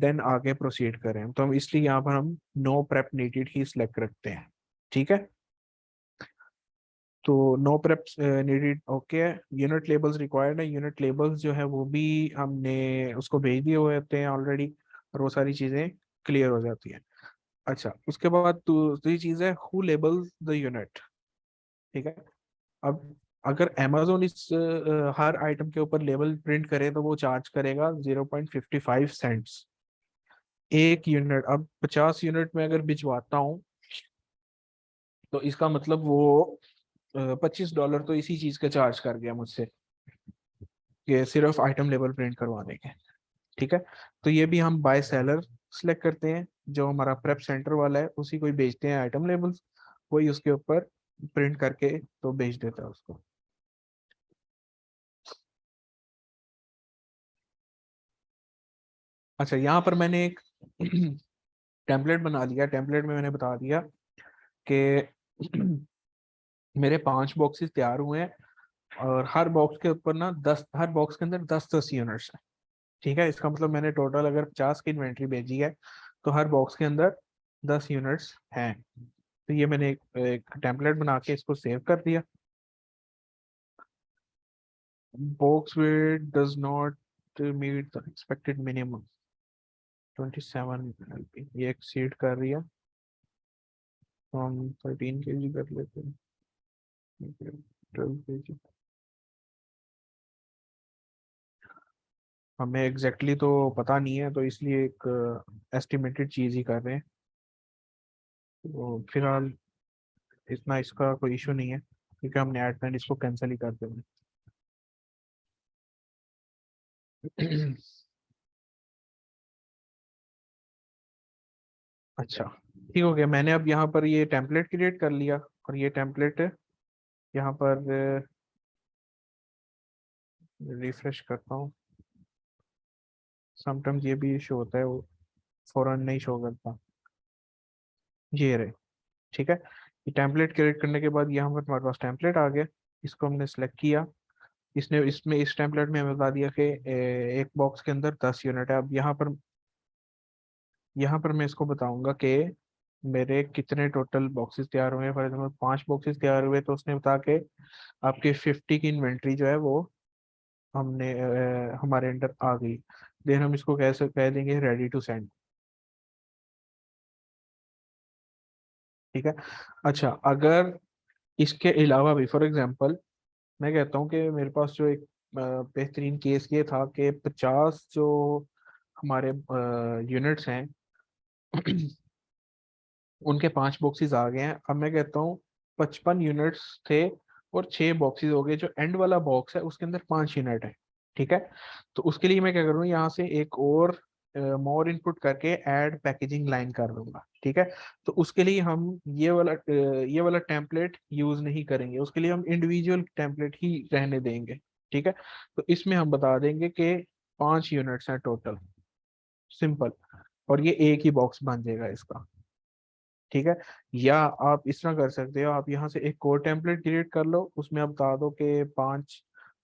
देन आगे प्रोसीड करें, तो हम इसलिए यहाँ पर हम नो प्रेप नीडेड ही सिलेक्ट रखते हैं। ठीक है, तो नो प्रेप नीडेड ओके है। यूनिट लेबल्स रिक्वायर्ड है, यूनिट लेबल्स जो है वो भी हमने उसको भेज दिए हुए होते हैं ऑलरेडी, और वो सारी चीजें क्लियर हो जाती है। अच्छा, उसके बाद दूसरी चीज है हु लेबल्स द यूनिट। ठीक है, अब अगर अमेजोन इस हर आइटम के ऊपर लेबल प्रिंट करे तो वो चार्ज करेगा 0.55 सेंट्स एक यूनिट। अब 50 यूनिट में अगर भिजवाता हूँ तो इसका मतलब वो $25 तो इसी चीज का चार्ज कर गया मुझसे, कि सिर्फ आइटम लेबल प्रिंट करवाने के। ठीक है, तो ये भी हम बाय सेलर सिलेक्ट करते हैं, जो हमारा प्रेप सेंटर वाला है उसी को ही भेजते हैं आइटम लेबल्स, वही उसके ऊपर प्रिंट करके तो भेज देता है उसको। अच्छा, यहाँ पर मैंने एक टेम्पलेट बना दिया, टेम्पलेट में मैंने बता दिया कि मेरे 5 बॉक्सेस तैयार हुए हैं, और हर बॉक्स के ऊपर ना 10, हर बॉक्स के अंदर 10-10 यूनिट्स हैं। ठीक है, इसका मतलब मैंने टोटल अगर 50 की इन्वेंट्री भेजी है तो हर बॉक्स के अंदर 10 यूनिट्स हैं। तो ये मैंने एक टेम्पलेट बना के इसको सेव कर दिया। Box weight does not meet the expected minimum 27 LP, ये एक्सीड कर रही है, तो हम 13 kg कर लेते हैं, 12 kg। हमें एग्जैक्टली तो पता नहीं है, तो इसलिए एक एस्टिमेटेड चीज ही कर रहे हैं। तो फिलहाल इतना इसका कोई इशू नहीं है, क्योंकि हमने एट एंड इसको कैंसिल ही कर देंगे। अच्छा, ठीक हो गया। मैंने अब यहाँ पर ये टेम्पलेट क्रिएट कर लिया, और ये टेम्पलेट यहाँ पर रिफ्रेश करता हूँ। समटाइम्स ये भी इशू होता है, वो फौरन नहीं शो करता, ये रहे। ठीक है, ये टेम्पलेट क्रिएट करने के बाद यहाँ पर हमारे पास टेम्पलेट आ गया, इसको हमने सेलेक्ट किया। इसने इसमें इस टेम्पलेट में हमें बता दिया कि एक बॉक्स के अंदर 10 यूनिट है। अब यहाँ पर मैं इसको बताऊंगा कि मेरे कितने टोटल बॉक्सेस तैयार हुए हैं। फॉर एग्जाम्पल 5 बॉक्सेस तैयार हुए, तो उसने बता के आपके 50 की इन्वेंट्री जो है वो हमने हमारे अंडर आ गई। देन हम इसको कैसे कह देंगे, रेडी टू सेंड। ठीक है। अच्छा, अगर इसके अलावा भी फॉर एग्जांपल मैं कहता हूँ कि मेरे पास जो एक बेहतरीन केस ये था कि 50 जो हमारे यूनिट्स हैं उनके 5 बॉक्सेस आ गए हैं। अब मैं कहता हूँ 55 यूनिट्स थे और 6 बॉक्सेस हो गए, जो एंड वाला बॉक्स है उसके अंदर 5 यूनिट है। ठीक है, तो उसके लिए मैं क्या करूँ, यहाँ से एक और मोर इनपुट करके ऐड पैकेजिंग लाइन कर दूंगा। ठीक है, तो उसके लिए हम ये वाला टेम्पलेट यूज नहीं करेंगे, उसके लिए हम इंडिविजुअल टेम्पलेट ही रहने देंगे। ठीक है, तो इसमें हम बता देंगे कि 5 यूनिट्स हैं टोटल, सिंपल, और ये एक ही बॉक्स बन जाएगा इसका। ठीक है, या आप इस तरह कर सकते हो, आप यहाँ से एक कोड टेम्पलेट क्रिएट कर लो, उसमें आप बता दो कि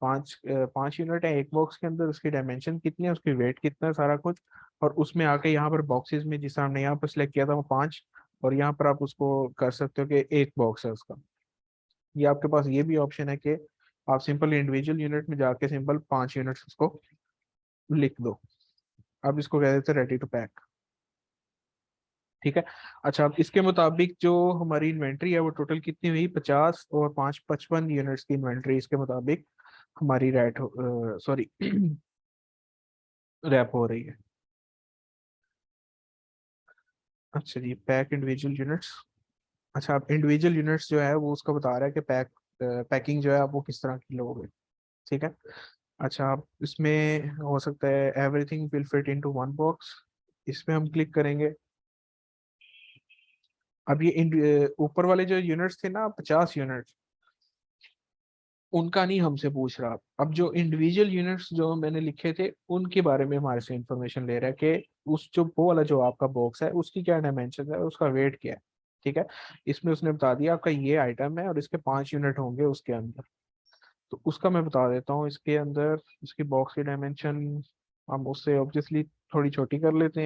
5 यूनिट है एक बॉक्स के अंदर, उसकी डायमेंशन कितनी है, उसकी वेट कितना है, सारा कुछ। और उसमें आके यहाँ पर बॉक्सेस में जिस हमने यहाँ पर सिलेक्ट किया था वो 5, और यहाँ पर आप उसको कर सकते हो कि एक बॉक्स है उसका। ये आपके पास ये भी ऑप्शन है कि आप सिंपल इंडिविजुअल यूनिट में जाके सिंपल 5 यूनिट्स उसको लिख दो। अब इसको कह देते हैं रेडी टू पैक। ठीक है। अच्छा, अब इसके मुताबिक जो हमारी इन्वेंट्री है वो टोटल कितनी हुई, 50 और 5 55 यूनिट्स की इन्वेंट्री इसके मुताबिक हमारी रैट सॉरी रैप हो रही है। अच्छा जी, पैक इंडिविजुअल यूनिट्स। अच्छा, अब इंडिविजुअल यूनिट्स जो है वो उसका बता रहा है कि पैकिंग जो है आप वो किस तरह की लोगे। ठीक है। अच्छा, आप इसमें हो सकता है everything will fit into one box, इसमें हम क्लिक करेंगे। अब ये ऊपर वाले जो यूनिट्स थे ना 50 यूनिट्स, उनका नहीं हमसे पूछ रहा। अब जो इंडिविजुअल यूनिट्स जो मैंने लिखे थे उनके बारे में हमारे से इंफॉर्मेशन ले रहा है कि उस जो वो वाला जो आपका बॉक्स है उसकी क्या डायमेंशन है, उसका वेट क्या है। ठीक है, इसमें उसने बता दिया आपका ये आइटम है और इसके 5 यूनिट होंगे उसके अंदर। तो उसका मैं बता देता हूँ, इसके अंदर इसकी बॉक्स की डायमेंशन हम उससे ऑब्वियसली थोड़ी छोटी कर लेते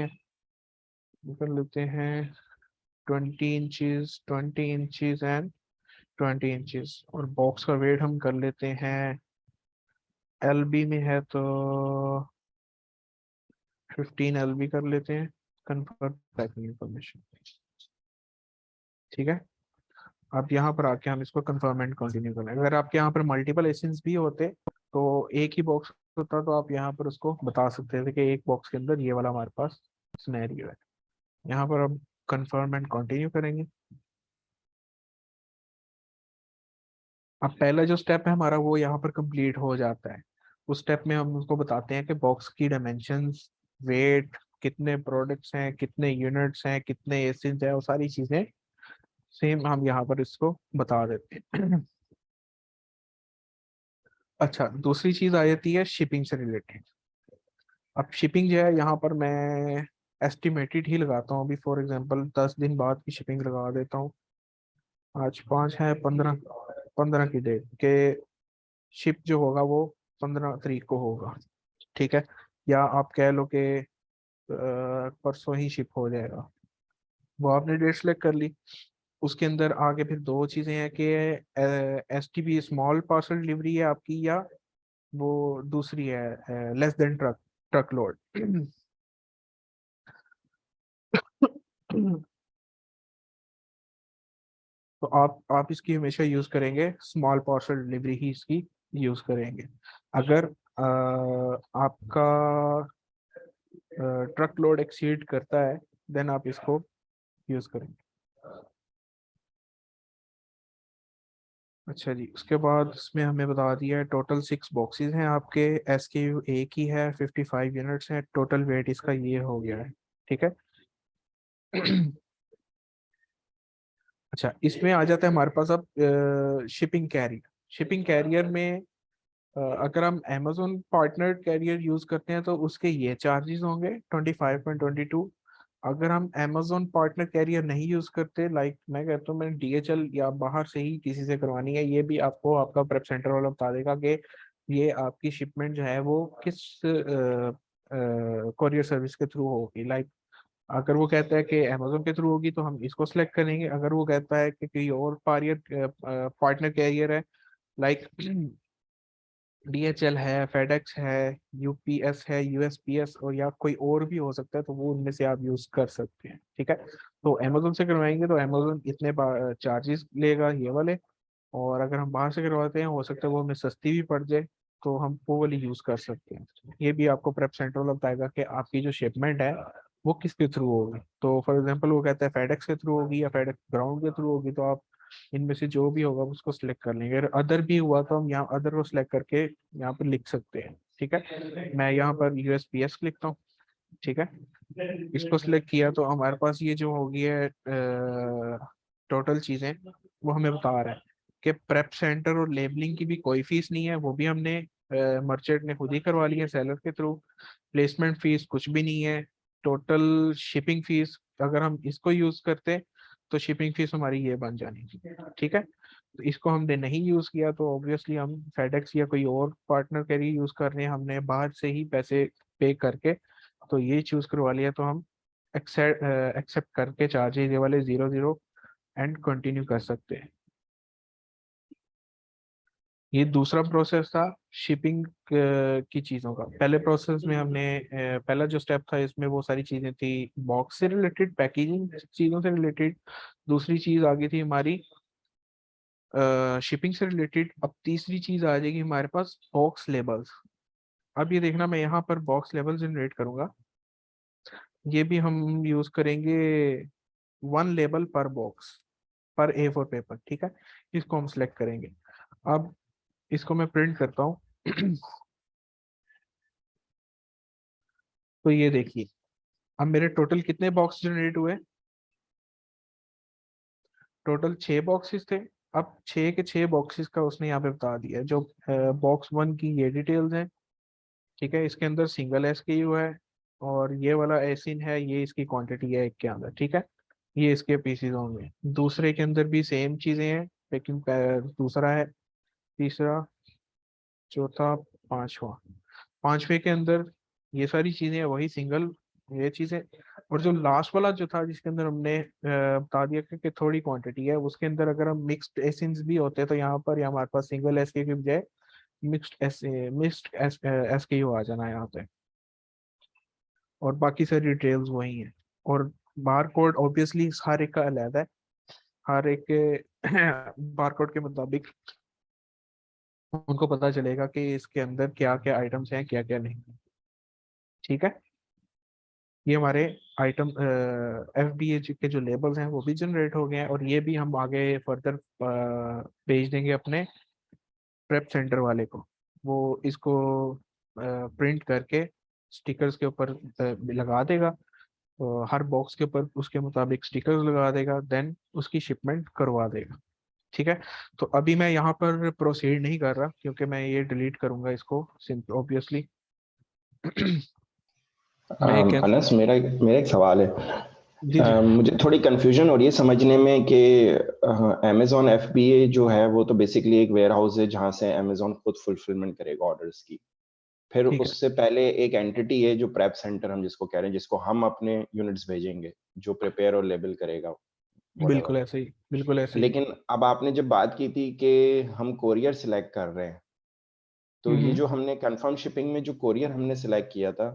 हैं 20 इंचज 20 इंचज एंड 20 इंचज। और बॉक्स का वेट हम कर लेते हैं, एलबी में है तो 15 LB कर लेते हैं, कन्फर्म पैकिंग इंफॉर्मेशन। ठीक है, अब यहाँ पर आके हम इसको कंफर्म एंड कंटिन्यू करें। अगर आपके यहाँ पर मल्टीपल एसेंस भी होते तो एक ही बॉक्स होता तो आप यहाँ पर उसको बता सकते थे कि एक बॉक्स के अंदर ये वाला हमारे पास सिनेरियो है। यहाँ पर हम कंफर्म एंड कंटिन्यू करेंगे। अब पहला जो स्टेप है हमारा वो यहाँ पर कंप्लीट हो जाता है। उस स्टेप में हम उसको बताते हैं कि बॉक्स की डायमेंशंस, वेट, कितने प्रोडक्ट्स हैं, कितने यूनिट्स हैं, कितने एसेंस हैं, वो सारी चीजें सेम हम यहाँ पर इसको बता देते हैं। अच्छा, दूसरी चीज आ जाती है शिपिंग से रिलेटेड। अब शिपिंग जो है यहाँ पर मैं एस्टिमेटेड ही लगाता हूँ। अभी फॉर एग्जांपल 10 दिन बाद की शिपिंग लगा देता हूँ। आज 5 है, 15 की डेट के शिप जो होगा वो 15 तारीख को होगा। ठीक है, या आप कह लो कि परसों ही शिप हो जाएगा। वो आपने डेट सेलेक्ट कर ली। उसके अंदर आगे फिर दो चीजें हैं कि STP स्मॉल पार्सल डिलीवरी है आपकी, या वो दूसरी है लेस देन ट्रक लोड। तो आप इसकी हमेशा यूज करेंगे, स्मॉल पार्सल डिलीवरी ही इसकी यूज करेंगे। अगर आपका ट्रक लोड एक्सीड करता है देन आप इसको यूज करेंगे। अच्छा जी, उसके बाद इसमें हमें बता दिया है टोटल 6 बॉक्सेस हैं आपके, SKU एक ही है, 55 यूनिट्स हैं, टोटल वेट इसका ये हो गया है। ठीक है। अच्छा, इसमें आ जाता है हमारे पास अब शिपिंग कैरियर। शिपिंग कैरियर में अगर हम अमेजोन पार्टनर कैरियर यूज करते हैं तो उसके ये चार्जेस होंगे 25.22। अगर हम Amazon पार्टनर कैरियर नहीं यूज करते, लाइक मैं कहता हूँ मैंने DHL या बाहर से ही किसी से करवानी है, ये भी आपको आपका प्रेप सेंटर वाला बता देगा कि ये आपकी शिपमेंट जो है वो किस कोरियर सर्विस के थ्रू होगी। लाइक अगर वो कहता है कि Amazon के थ्रू होगी तो हम इसको सिलेक्ट करेंगे। अगर वो कहता है कि कोई और पार्टनर कैरियर है, लाइक DHL है, फेडेक्स है, UPS है, USPS और या कोई और भी हो सकता है, तो वो उनमें से आप यूज कर सकते हैं। ठीक है, तो Amazon से करवाएंगे तो Amazon इतने चार्जेस लेगा ये वाले, और अगर हम बाहर से करवाते हैं हो सकता है वो हमें सस्ती भी पड़ जाए, तो हम वो वाली यूज कर सकते हैं। ये भी आपको प्रेप सेंटर वाला बताएगा कि आपकी जो शिपमेंट है वो किसके थ्रू होगी। तो फॉर एग्जांपल वो कहता है फेडेक्स के थ्रू होगी या फेडेक्स ग्राउंड के थ्रू होगी, तो आप इनमें से जो भी होगा उसको सिलेक्ट कर लेंगे। अगर अदर भी हुआ तो हम यहाँ अदर को सिलेक्ट करके यहाँ पर लिख सकते हैं। ठीक है, मैं यहाँ पर USPS लिखता हूँ। ठीक है, इसको सिलेक्ट किया तो हमारे पास ये जो होगी है टोटल चीजें, वो हमें बता रहा है कि प्रेप सेंटर और लेबलिंग की भी कोई फीस नहीं है, वो भी हमने मर्चेंट ने खुद ही करवा ली है सेलर के थ्रू। प्लेसमेंट फीस कुछ भी नहीं है। टोटल शिपिंग फीस अगर हम इसको यूज करते तो शिपिंग फीस हमारी ये बन जानी थी। ठीक है, तो इसको हमने नहीं यूज किया तो ऑब्वियसली हम फेडेक्स या कोई और पार्टनर कैरियर यूज कर रहे हैं, हमने बाहर से ही पैसे पे करके तो ये चूज करवा लिया, तो हम एक्सेप्ट करके चार्जेस ये वाले 00 एंड कंटिन्यू कर सकते हैं। ये दूसरा प्रोसेस था शिपिंग की चीज़ों का। पहले प्रोसेस में हमने पहला जो स्टेप था इसमें वो सारी चीज़ें थी बॉक्स से रिलेटेड, पैकेजिंग चीज़ों से रिलेटेड। दूसरी चीज़ आ गई थी हमारी शिपिंग से रिलेटेड। अब तीसरी चीज़ आ जाएगी हमारे पास बॉक्स लेबल्स। अब ये देखना, मैं यहाँ पर बॉक्स लेबल जनरेट करूंगा। ये भी हम यूज़ करेंगे 1 लेबल पर बॉक्स पर A4 पेपर। ठीक है, इसको हम सिलेक्ट करेंगे। अब इसको मैं प्रिंट करता हूँ तो ये देखिए अब मेरे टोटल कितने बॉक्स जनरेट हुए। टोटल 6 बॉक्सेस थे। अब 6 के 6 बॉक्सेस का उसने यहाँ पे बता दिया। जो बॉक्स 1 की ये डिटेल्स हैं। ठीक है, इसके अंदर सिंगल SKU है और ये वाला एसिन है, ये इसकी क्वांटिटी है एक के अंदर। ठीक है, ये इसके पीसीज होंगे। दूसरे के अंदर भी सेम चीजें हैं, लेकिन दूसरा है, तीसरा, चौथा, पांचवा। पांचवे के अंदर ये सारी चीजें वही सिंगल ये चीजें। और जो लास्ट वाला जो था जिसके अंदर हमने बता दिया कि थोड़ी क्वांटिटी है, उसके अंदर अगर हम मिक्स्ड एसिन्स भी होते तो यहाँ पर या हमारे पास सिंगल एसके की बजाय मिक्स्ड SKU आ जाना है यहाँ पे। और बाकी सारी डिटेल्स वही हैं। और बार कोड ऑब्वियसली हर एक का अलग है। हर एक के बार कोड के मुताबिक उनको पता चलेगा कि इसके अंदर क्या क्या आइटम्स हैं, क्या क्या नहीं। ठीक है, ये हमारे आइटम FBA के जो लेबल्स हैं वो भी जनरेट हो गए हैं, और ये भी हम आगे फर्दर भेज देंगे अपने प्रेप सेंटर वाले को। वो इसको प्रिंट करके स्टिकर्स के ऊपर लगा देगा। हर बॉक्स के ऊपर उसके मुताबिक स्टिकर्स लगा देगा, देन उसकी शिपमेंट करवा देगा। ठीक है, तो अभी मैं यहाँ पर प्रोसीड नहीं कर रहा क्योंकि मैं ये डिलीट करूंगा इसको सिंपल ऑब्वियसली। मैं ये कह अनस, मेरा मेरा एक सवाल है। जी जी मुझे थोड़ी कंफ्यूजन हो रही है समझने में कि अमेजोन FBA जो है वो तो बेसिकली एक वेयर हाउस है जहां से अमेजोन खुद फुलफिलमेंट करेगा ऑर्डर्स की। फिर ठीक है, उससे पहले एक एंटिटी है जो प्रेप सेंटर हम जिसको कह रहे हैं, जिसको हम अपने यूनिट्स भेजेंगे, जो प्रिपेयर और लेबल करेगा बिल्कुल व्हाटएवर। ऐसे ही, बिल्कुल ऐसे ही। लेकिन अब आपने जब बात की थी कि हम कोरियर सिलेक्ट कर रहे हैं, तो ये हम्म, जो हमने कंफर्म शिपिंग में जो कोरियर हमने सिलेक्ट किया था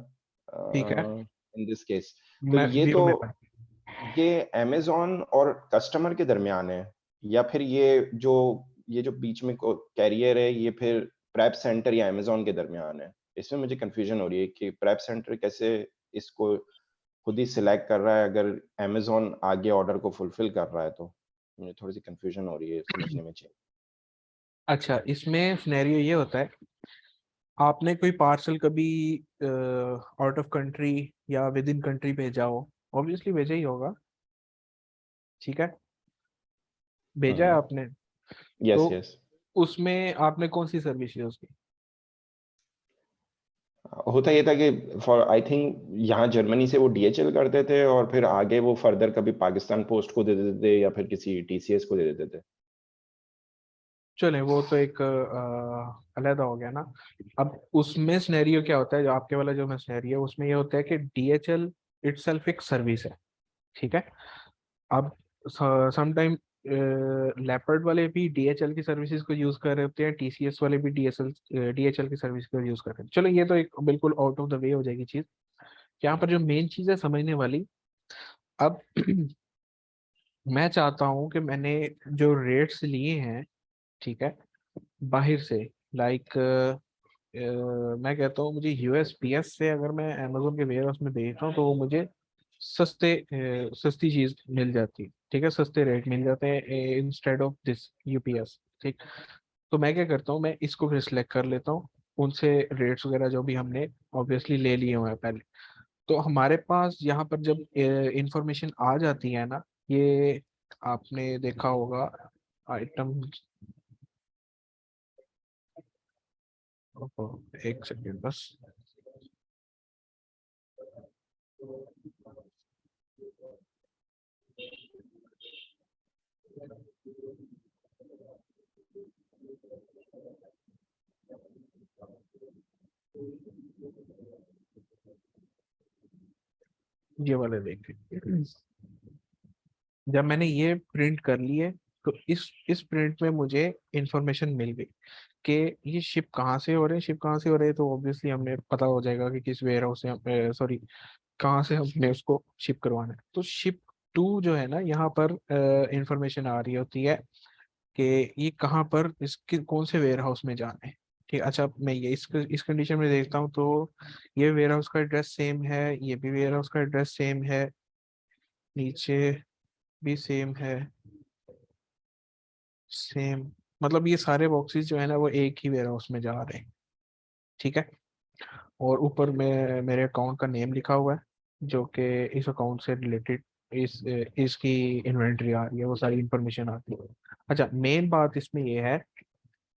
ठीक है, इन दिस केस, तो मैं ये व्यू तो में ये अमेजोन और कस्टमर के दरमियान है, या फिर ये जो बीच में कैरियर है ये फिर प्रेप सेंटर या अमेजोन के दरमियान है? इसमें मुझे कंफ्यूजन हो रही है कि प्रेप सेंटर कैसे इसको खुद ही सिलेक्ट कर रहा है अगर अमेजोन आगे ऑर्डर को फुलफिल कर रहा है। तो मुझे थोड़ी सी कंफ्यूजन हो रही है समझने में चाहिए। अच्छा, इसमें सिनेरियो ये होता है, आपने कोई पार्सल कभी आउट ऑफ कंट्री या विद इन कंट्री भेजा हो, ऑब्वियसली भेजा ही होगा। ठीक है, भेजा है आपने, यस तो यस। उसमें आपने कौन सी सर्विस यूज की। होता ये था कि फॉर आई थिंक यहाँ जर्मनी से वो डीएचएल करते थे और फिर आगे वो फर्दर कभी पाकिस्तान पोस्ट को दे देते थे या फिर किसी टीसीएस को दे देते थे। चले वो तो एक अलग हो गया ना। अब उसमें सिनेरियो क्या होता है, जो आपके वाला जो मैं सिनेरियो उसमें ये होता है कि डीएचएल इटसेल्फ एक सर्विस है, ठीक है। अब समटाइम लेपर्ड वाले भी डीएचएल की सर्विसेज को यूज कर रहे होते हैं, टीसीएस वाले भी डीएचएल की सर्विस को यूज कर रहे हैं। चलो ये तो एक बिल्कुल आउट ऑफ द वे हो जाएगी चीज। यहाँ पर जो मेन चीज है समझने वाली, अब मैं चाहता हूँ कि मैंने जो रेट्स लिए हैं, ठीक है, बाहर से, लाइक मैं कहता हूँ मुझे यूएसपीएस से अगर मैं अमेजोन के वेयर हाउस में भेजता हूँ तो वो मुझे सस्ती चीज मिल जाती है, ठीक है, सस्ते रेट मिल जाते हैं इंस्टेड ऑफ दिस यूपीएस, ठीक। तो मैं क्या करता हूँ, मैं इसको फिर सिलेक्ट कर लेता हूँ, उनसे रेट्स वगैरह जो भी हमने ऑब्वियसली ले लिए हुए हैं पहले। तो हमारे पास यहाँ पर जब इंफॉर्मेशन आ जाती है ना, ये आपने देखा होगा आइटम, एक सेकेंड बस। ये वाले देखिए, जब मैंने ये प्रिंट कर लिए तो इस प्रिंट में मुझे इंफॉर्मेशन मिल गई कि ये शिप कहाँ से हो रहे हैं, शिप कहाँ से हो रहे हैं, तो ऑब्वियसली हमें पता हो जाएगा कि किस वेयर हाउस से, सॉरी, कहाँ से हमने उसको शिप करवाना है। तो शिप टू जो है ना, यहाँ पर इंफॉर्मेशन आ रही होती है कि ये कहाँ पर, इसके कौन से वेयर हाउस में जाना है, ठीक। अच्छा, मैं ये इस कंडीशन में देखता हूँ तो ये वेयर हाउस का एड्रेस सेम है, ये भी वेयर हाउस का एड्रेस सेम है, नीचे भी सेम है, सेम, मतलब ये सारे बॉक्सेस जो है ना वो एक ही वेयर हाउस में जा रहे हैं, ठीक है। और ऊपर में मेरे अकाउंट का नेम लिखा हुआ है जो कि इस अकाउंट से रिलेटेड इसकी इन्वेंट्री आ रही है, वो सारी इंफॉर्मेशन आती है। अच्छा, मेन बात इसमें ये है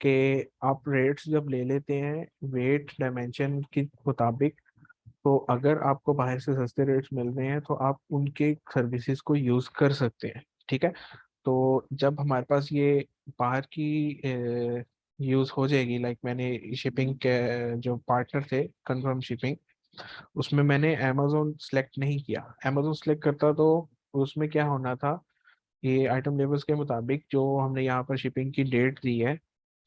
कि आप रेट्स जब ले लेते हैं वेट डायमेंशन के मुताबिक, तो अगर आपको बाहर से सस्ते रेट्स मिल रहे हैं तो आप उनके सर्विसेज को यूज कर सकते हैं, ठीक है। तो जब हमारे पास ये बाहर की यूज हो जाएगी, लाइक मैंने शिपिंग के जो पार्टनर थे कंफर्म शिपिंग, उसमें मैंने अमेजोन सेलेक्ट नहीं किया। अमेजोन सेलेक्ट करता तो उसमें क्या होना था, ये आइटम लेबल्स के मुताबिक जो हमने यहाँ पर शिपिंग की डेट दी है,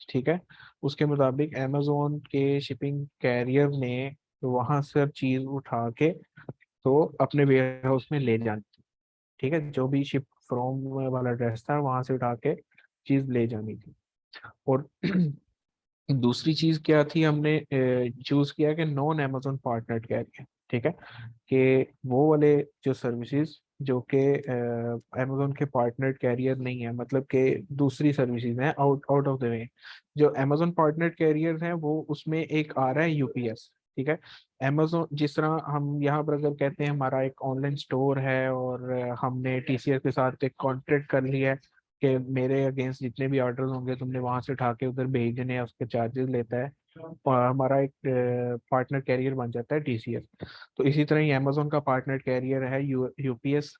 ठीक है, उसके मुताबिक अमेजोन के शिपिंग कैरियर ने वहां से चीज उठा के तो अपने वेयर हाउस में ले जानी, ठीक है, जो भी शिप फ्रॉम वाला एड्रेस था वहां से उठा के चीज ले जानी थी। और दूसरी चीज क्या थी, हमने चूज किया कि नॉन अमेजोन पार्टनर कैरियर, ठीक है, कि वो वाले जो सर्विसेज जो कि अमेजोन के पार्टनर कैरियर नहीं है, मतलब कि दूसरी सर्विसेज हैं out out of the way. जो अमेजोन पार्टनर कैरियर हैं वो उसमें एक आ रहा है यूपीएस, ठीक है। अमेजोन जिस तरह हम यहाँ पर अगर कहते हैं हमारा एक ऑनलाइन स्टोर है और हमने टीसीएस के साथ एक कॉन्ट्रैक्ट कर लिया है कि मेरे अगेंस्ट जितने भी ऑर्डर्स होंगे तुमने वहां से उठा के उधर भेजने हैं, उसके चार्जेस लेता है, और हमारा एक पार्टनर कैरियर बन जाता है टीसीएस। तो इसी तरह ही अमेजोन का पार्टनर कैरियर है यूपीएस,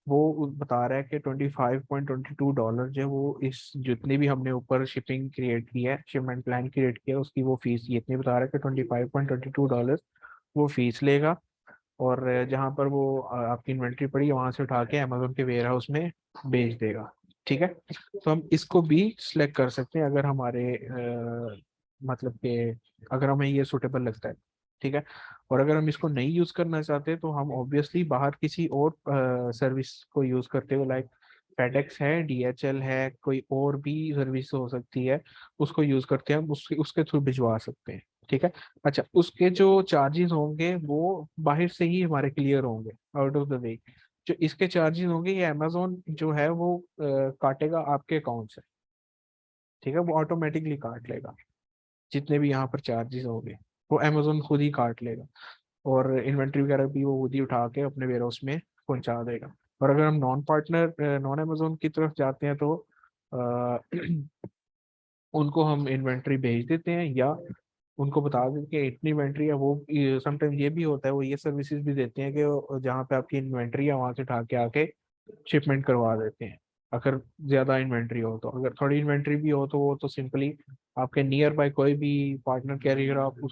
वो बता रहा है कि $25.22 जो है वो इस जितनी भी हमने ऊपर शिपिंग क्रिएट की है, शिपमेंट प्लान क्रिएट किया है, उसकी वो फीस ये इतनी बता रहा है कि $25.22 वो फीस लेगा। और जहाँ पर वो आपकी इन्वेंट्री पड़ी है वहां से उठा के अमेजोन के वेयर हाउस में बेच देगा, ठीक है। तो हम इसको भी सिलेक्ट कर सकते हैं अगर हमारे मतलब कि अगर हमें ये सुटेबल लगता है, ठीक है। और अगर हम इसको नहीं यूज करना चाहते तो हम ऑब्वियसली बाहर किसी और सर्विस को यूज करते हुए, लाइक फेडेक्स है, डीएचएल है, कोई और भी सर्विस हो सकती है, उसको यूज करते हैं, हम उसके उसके थ्रू भिजवा सकते हैं, ठीक है। अच्छा, उसके जो चार्जेस होंगे वो बाहर से ही हमारे क्लियर होंगे आउट ऑफ द वे। जो इसके चार्जेस होंगे ये अमेजोन जो है वो काटेगा आपके अकाउंट से, ठीक है, वो ऑटोमेटिकली काट लेगा जितने भी यहाँ पर चार्जेस होंगे, वो अमेजोन खुद ही काट लेगा। और इन्वेंट्री वगैरह भी वो खुद ही उठा के अपने वेयर हाउस में पहुंचा देगा। और अगर हम नॉन अमेजोन की तरफ जाते हैं तो अ, उनको हम इन्वेंट्री भेज देते हैं, या उनको बता दें कि इतनी इन्वेंट्री है। वो समटाइम ये भी होता है, वो ये सर्विसेज भी देते हैं कि जहाँ पे आपकी इन्वेंट्री है वहां से उठा के आके शिपमेंट करवा देते हैं, अगर ज्यादा इन्वेंट्री हो तो। अगर थोड़ी इन्वेंट्री भी हो तो वो तो सिंपली आपके नियर बाय कोई भी पार्टनर कैरियर आप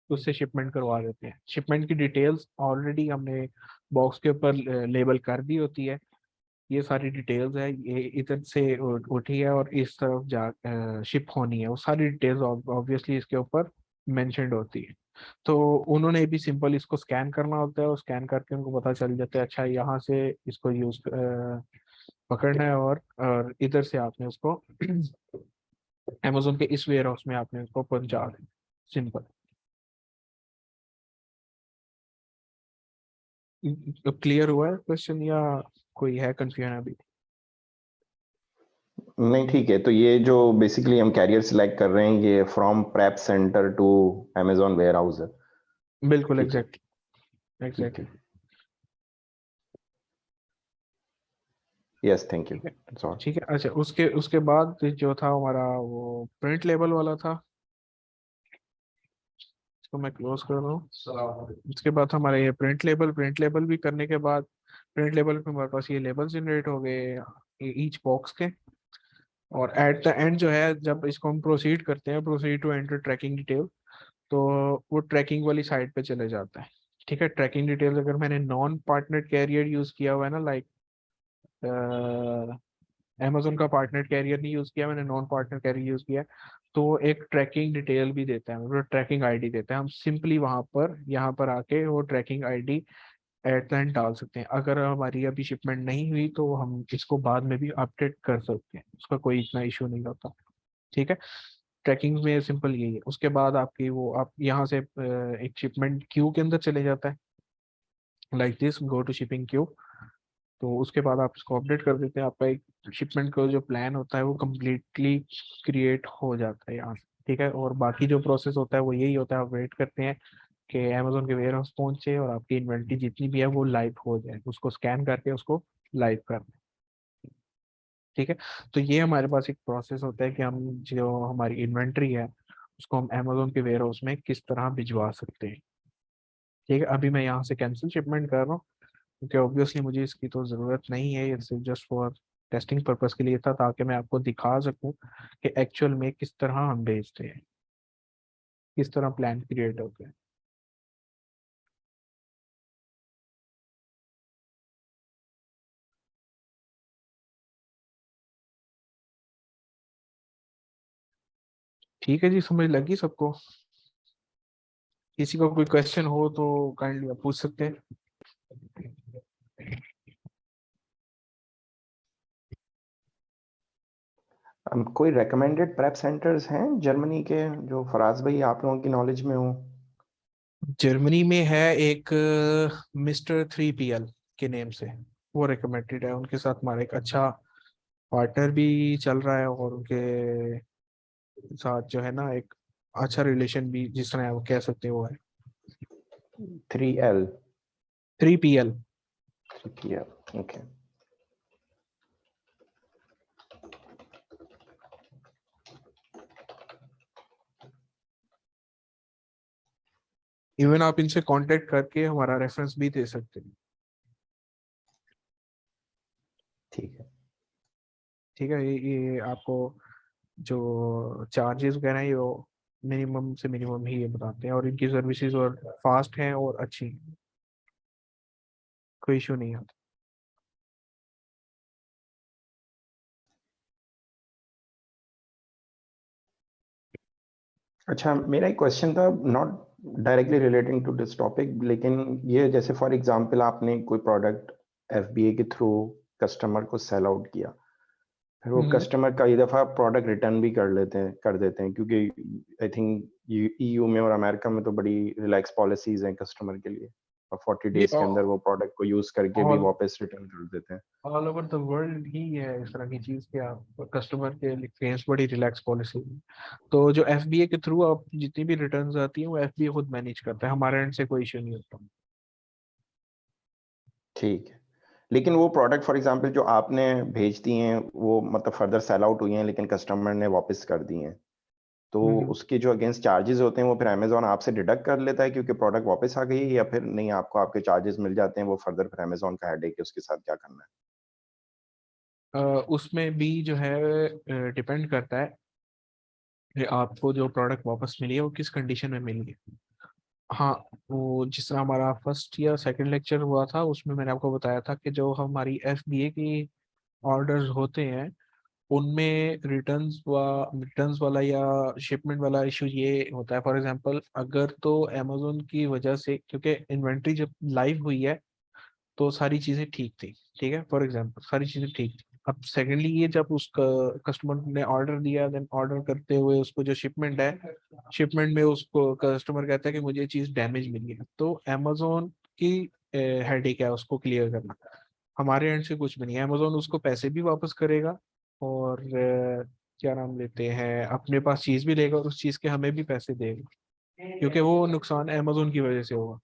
उससे शिपमेंट करवा देते हैं। शिपमेंट की डिटेल्स ऑलरेडी हमने बॉक्स के ऊपर लेबल कर दी होती है। ये सारी डिटेल्स है, ये इधर से उठी है और इस तरफ जा शिप होनी है, वो सारी डिटेल्स ऑब्वियसली इसके ऊपर मेंशन्ड होती है। तो उन्होंने भी सिंपल इसको स्कैन करना होता है, और स्कैन करके उनको पता चल जाता है अच्छा यहाँ से इसको यूज पकड़ना है, और इधर से आपने उसको अमेजोन के इस वेयर हाउस में आपने उसको पहुंचा देना। सिंपल। क्लियर हुआ है क्वेश्चन, या कोई है कंफ्यूजन अभी? नहीं ठीक है, तो ये जो बेसिकली हम कैरियर सिलेक्ट कर रहे हैं ये from prep centre to Amazon warehouse है। बिल्कुल, ठीक है, एग्जैक्टली ठीक एग्जैक्टली। है। यस, थैंक यू, ठीक है। That's all. ठीक है, अच्छा उसके उसके बाद जो था हमारा वो प्रिंट लेबल वाला था, इसको मैं क्लोज कर रहा हूँ। उसके बाद हमारा ये प्रिंट लेबल भी करने के बाद, प्रिंट लेबल पे हमारे पास ये लेबल जनरेट हो गए ईच बॉक्स के। और एट द एंड जो है, जब इसको हम प्रोसीड करते हैं, proceed to enter tracking detail, तो वो ट्रैकिंग वाली साइड पे चले जाता है। ठीक है, ट्रैकिंग डिटेल्स अगर मैंने नॉन पार्टनर कैरियर यूज किया हुआ है ना, लाइक अमेजोन का पार्टनर कैरियर नहीं यूज किया, मैंने नॉन पार्टनर कैरियर यूज किया, तो एक ट्रैकिंग डिटेल भी देता है, मतलब ट्रैकिंग आईडी देता है। हम सिंपली वहां पर यहाँ पर आके वो tracking ID eight the and डाल सकते हैं। अगर हमारी अभी शिपमेंट नहीं हुई तो हम इसको बाद में भी अपडेट कर सकते हैं, उसका कोई इतना इशू नहीं होता। ठीक है, ट्रैकिंग में सिंपल यही है। उसके बाद आपकी वो आप यहाँ से एक शिपमेंट क्यू के अंदर चले जाता है, like this, go to shipping queue. तो उसके बाद आप इसको अपडेट कर देते हैं, आपका एक शिपमेंट का जो प्लान होता है वो कम्प्लीटली क्रिएट हो जाता है यहाँ से। ठीक है, और बाकी जो प्रोसेस होता है वो यही होता है, आप वेट करते हैं कि अमेजोन के वेयर हाउस पहुंचे और आपकी इन्वेंट्री जितनी भी है वो लाइव हो जाए, उसको स्कैन करके उसको लाइव कर दें। ठीक है, तो ये हमारे पास एक प्रोसेस होता है कि हम जो हमारी इन्वेंट्री है उसको हम अमेजोन के वेयर हाउस में किस तरह भिजवा सकते हैं। ठीक है, अभी मैं यहाँ से कैंसिल शिपमेंट कर रहा हूँ, क्योंकि ऑब्वियसली मुझे इसकी तो ज़रूरत नहीं है, ये सिर्फ जस्ट फॉर टेस्टिंग पर्पस के लिए था, ताकि मैं आपको दिखा सकूं कि एक्चुअल में किस तरह हम भेजते हैं, किस तरह प्लान क्रिएट होते हैं। ठीक है जी, समझ लगी सबको? किसी को कोई क्वेश्चन हो तो काइंडली आप पूछ सकते हैं। कोई रेकमेंडेड प्रेप सेंटर्स हैं जर्मनी के जो फराज भाई आप लोगों की नॉलेज में हो? जर्मनी में है एक मिस्टर 3PL के नेम से, वो रिकमेंडेड है। उनके साथ हमारा एक अच्छा पार्टनर भी चल रहा है, और उनके साथ जो है ना एक अच्छा रिलेशन भी, जिस तरह वो कह सकते हैं, वो है 3L? 3PL। 3PL, okay. Even आप इनसे कांटेक्ट करके हमारा रेफरेंस भी दे सकते हैं। ठीक है। ठीक है, ये आपको जो चार्जेस वगैरह है ये वो मिनिमम से मिनिमम ही ये बताते हैं, और इनकी सर्विसेज और फास्ट हैं और अच्छी हैं, कोई इशू नहीं आता। अच्छा, मेरा एक क्वेश्चन था, not directly relating to this topic, लेकिन ये जैसे फॉर एग्जांपल आपने कोई प्रोडक्ट एफबीए के थ्रू कस्टमर को सेल आउट किया, फिर वो हम्म। कस्टमर कई दफा प्रोडक्ट रिटर्न भी कर देते हैं, क्योंकि आई थिंक ईयू में और अमेरिका में तो बड़ी रिलैक्स पॉलिसीज हैं कस्टमर के लिए, और 40 ये डेज के अंदर वो प्रोडक्ट को यूज करके भी ऑल वापस रिटर्न कर देते हैं। ऑल ओवर द वर्ल्ड ही है इस तरह की चीज कि आप कस्टमर के फेस बड़ी रिलैक्स पॉलिसी है। तो जो एफबीए के थ्रू आप जितनी भी रिटर्न्स आती हैं वो एफबीए खुद मैनेज करता है, हमारे एंड से कोई इशू नहीं होता। ठीक है, लेकिन वो प्रोडक्ट फॉर एग्जांपल जो आपने भेज दी हैं वो मतलब फर्दर सेल आउट हुई हैं लेकिन कस्टमर ने वापस कर दी हैं, तो उसके जो अगेंस्ट चार्जेस होते हैं वो फिर अमेजोन आपसे डिडक्ट कर लेता है क्योंकि प्रोडक्ट वापस आ गई है, या फिर नहीं आपको आपके चार्जेस मिल जाते हैं, वो फर्दर फिर अमेजोन का हेडेक है उसके साथ क्या करना है? उसमें भी जो है डिपेंड करता है कि आपको जो प्रोडक्ट वापस मिली है वो किस कंडीशन में मिली है। हाँ, वो जिस तरह हमारा फर्स्ट या सेकंड लेक्चर हुआ था उसमें मैंने आपको बताया था कि जो हमारी FBA की ऑर्डर्स होते हैं उनमें रिटर्न्स वाला या शिपमेंट वाला इशू ये होता है। फॉर एग्जांपल अगर तो अमेजोन की वजह से, क्योंकि इन्वेंट्री जब लाइव हुई है तो सारी चीज़ें ठीक थी, ठीक है, फॉर एग्जांपल सारी चीज़ें ठीक थी। अब सेकेंडली ये जब उस कस्टमर ने ऑर्डर दिया, देन ऑर्डर करते हुए उसको जो शिपमेंट है, शिपमेंट में उसको कस्टमर कहता है कि मुझे ये चीज़ डैमेज मिली है, तो अमेजोन की हेडेक है उसको क्लियर करना। हमारे एंड से कुछ भी नहीं है, अमेजोन उसको पैसे भी वापस करेगा और क्या नाम लेते हैं, अपने पास चीज़ भी लेगा और उस चीज़ के हमें भी पैसे देगा, क्योंकि वो नुकसान अमेजोन की वजह से होगा।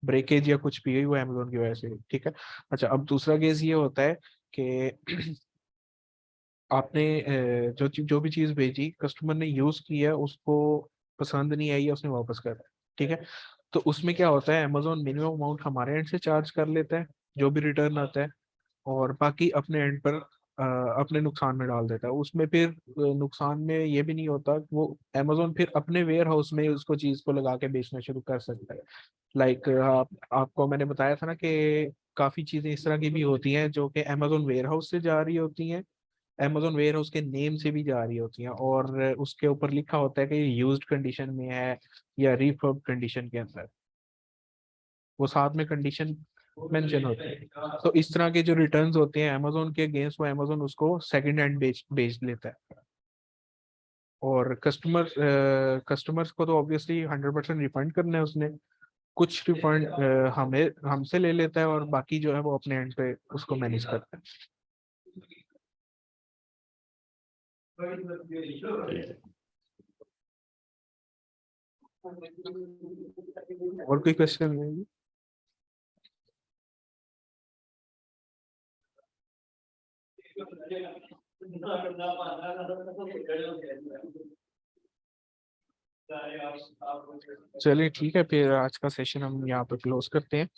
ब्रेकेज या कुछ भी हुई वो अमेजोन की वजह से हुई, ठीक है। अच्छा, अब दूसरा केस ये होता है कि आपने जो भी चीज़ भेजी, कस्टमर ने यूज़ की है, उसको पसंद नहीं आई है, उसने वापस कर दिया, ठीक है। तो उसमें क्या होता है, अमेजोन मिनिमम अमाउंट हमारे एंड से चार्ज कर लेता है जो भी रिटर्न आता है, और बाकी अपने एंड पर अपने नुकसान में डाल देता है। उसमें फिर नुकसान में ये भी नहीं होता, वो अमेजोन फिर अपने वेयर हाउस में उसको चीज़ को लगा के बेचना शुरू कर सकता है। लाइक आपको मैंने बताया था ना कि काफ़ी चीज़ें इस तरह की भी होती हैं जो कि अमेजोन वेयर हाउस से जा रही होती हैं, अमेजोन वेयर हाउस के नेम से भी जा रही होती हैं, और उसके ऊपर लिखा होता है कि ये यूज्ड कंडीशन में है या रिफर्ब कंडीशन के अंदर, वो साथ में कंडीशन मेंशन होती है। तो इस तरह के जो रिटर्न्स होते हैं अमेजोन के अगेंस्ट, वो अमेजोन उसको सेकंड हैंड बेच बेच लेता है। और कस्टमर्स को तो ऑब्वियसली 100% रिफंड करना है उसने, कुछ रिफंड हमें हमसे ले लेता है और बाकी जो है वो अपने एंड पे उसको मैनेज करता है। और कोई क्वेश्चन नहीं? चलिए ठीक है, फिर आज का सेशन हम यहाँ पे क्लोज करते हैं।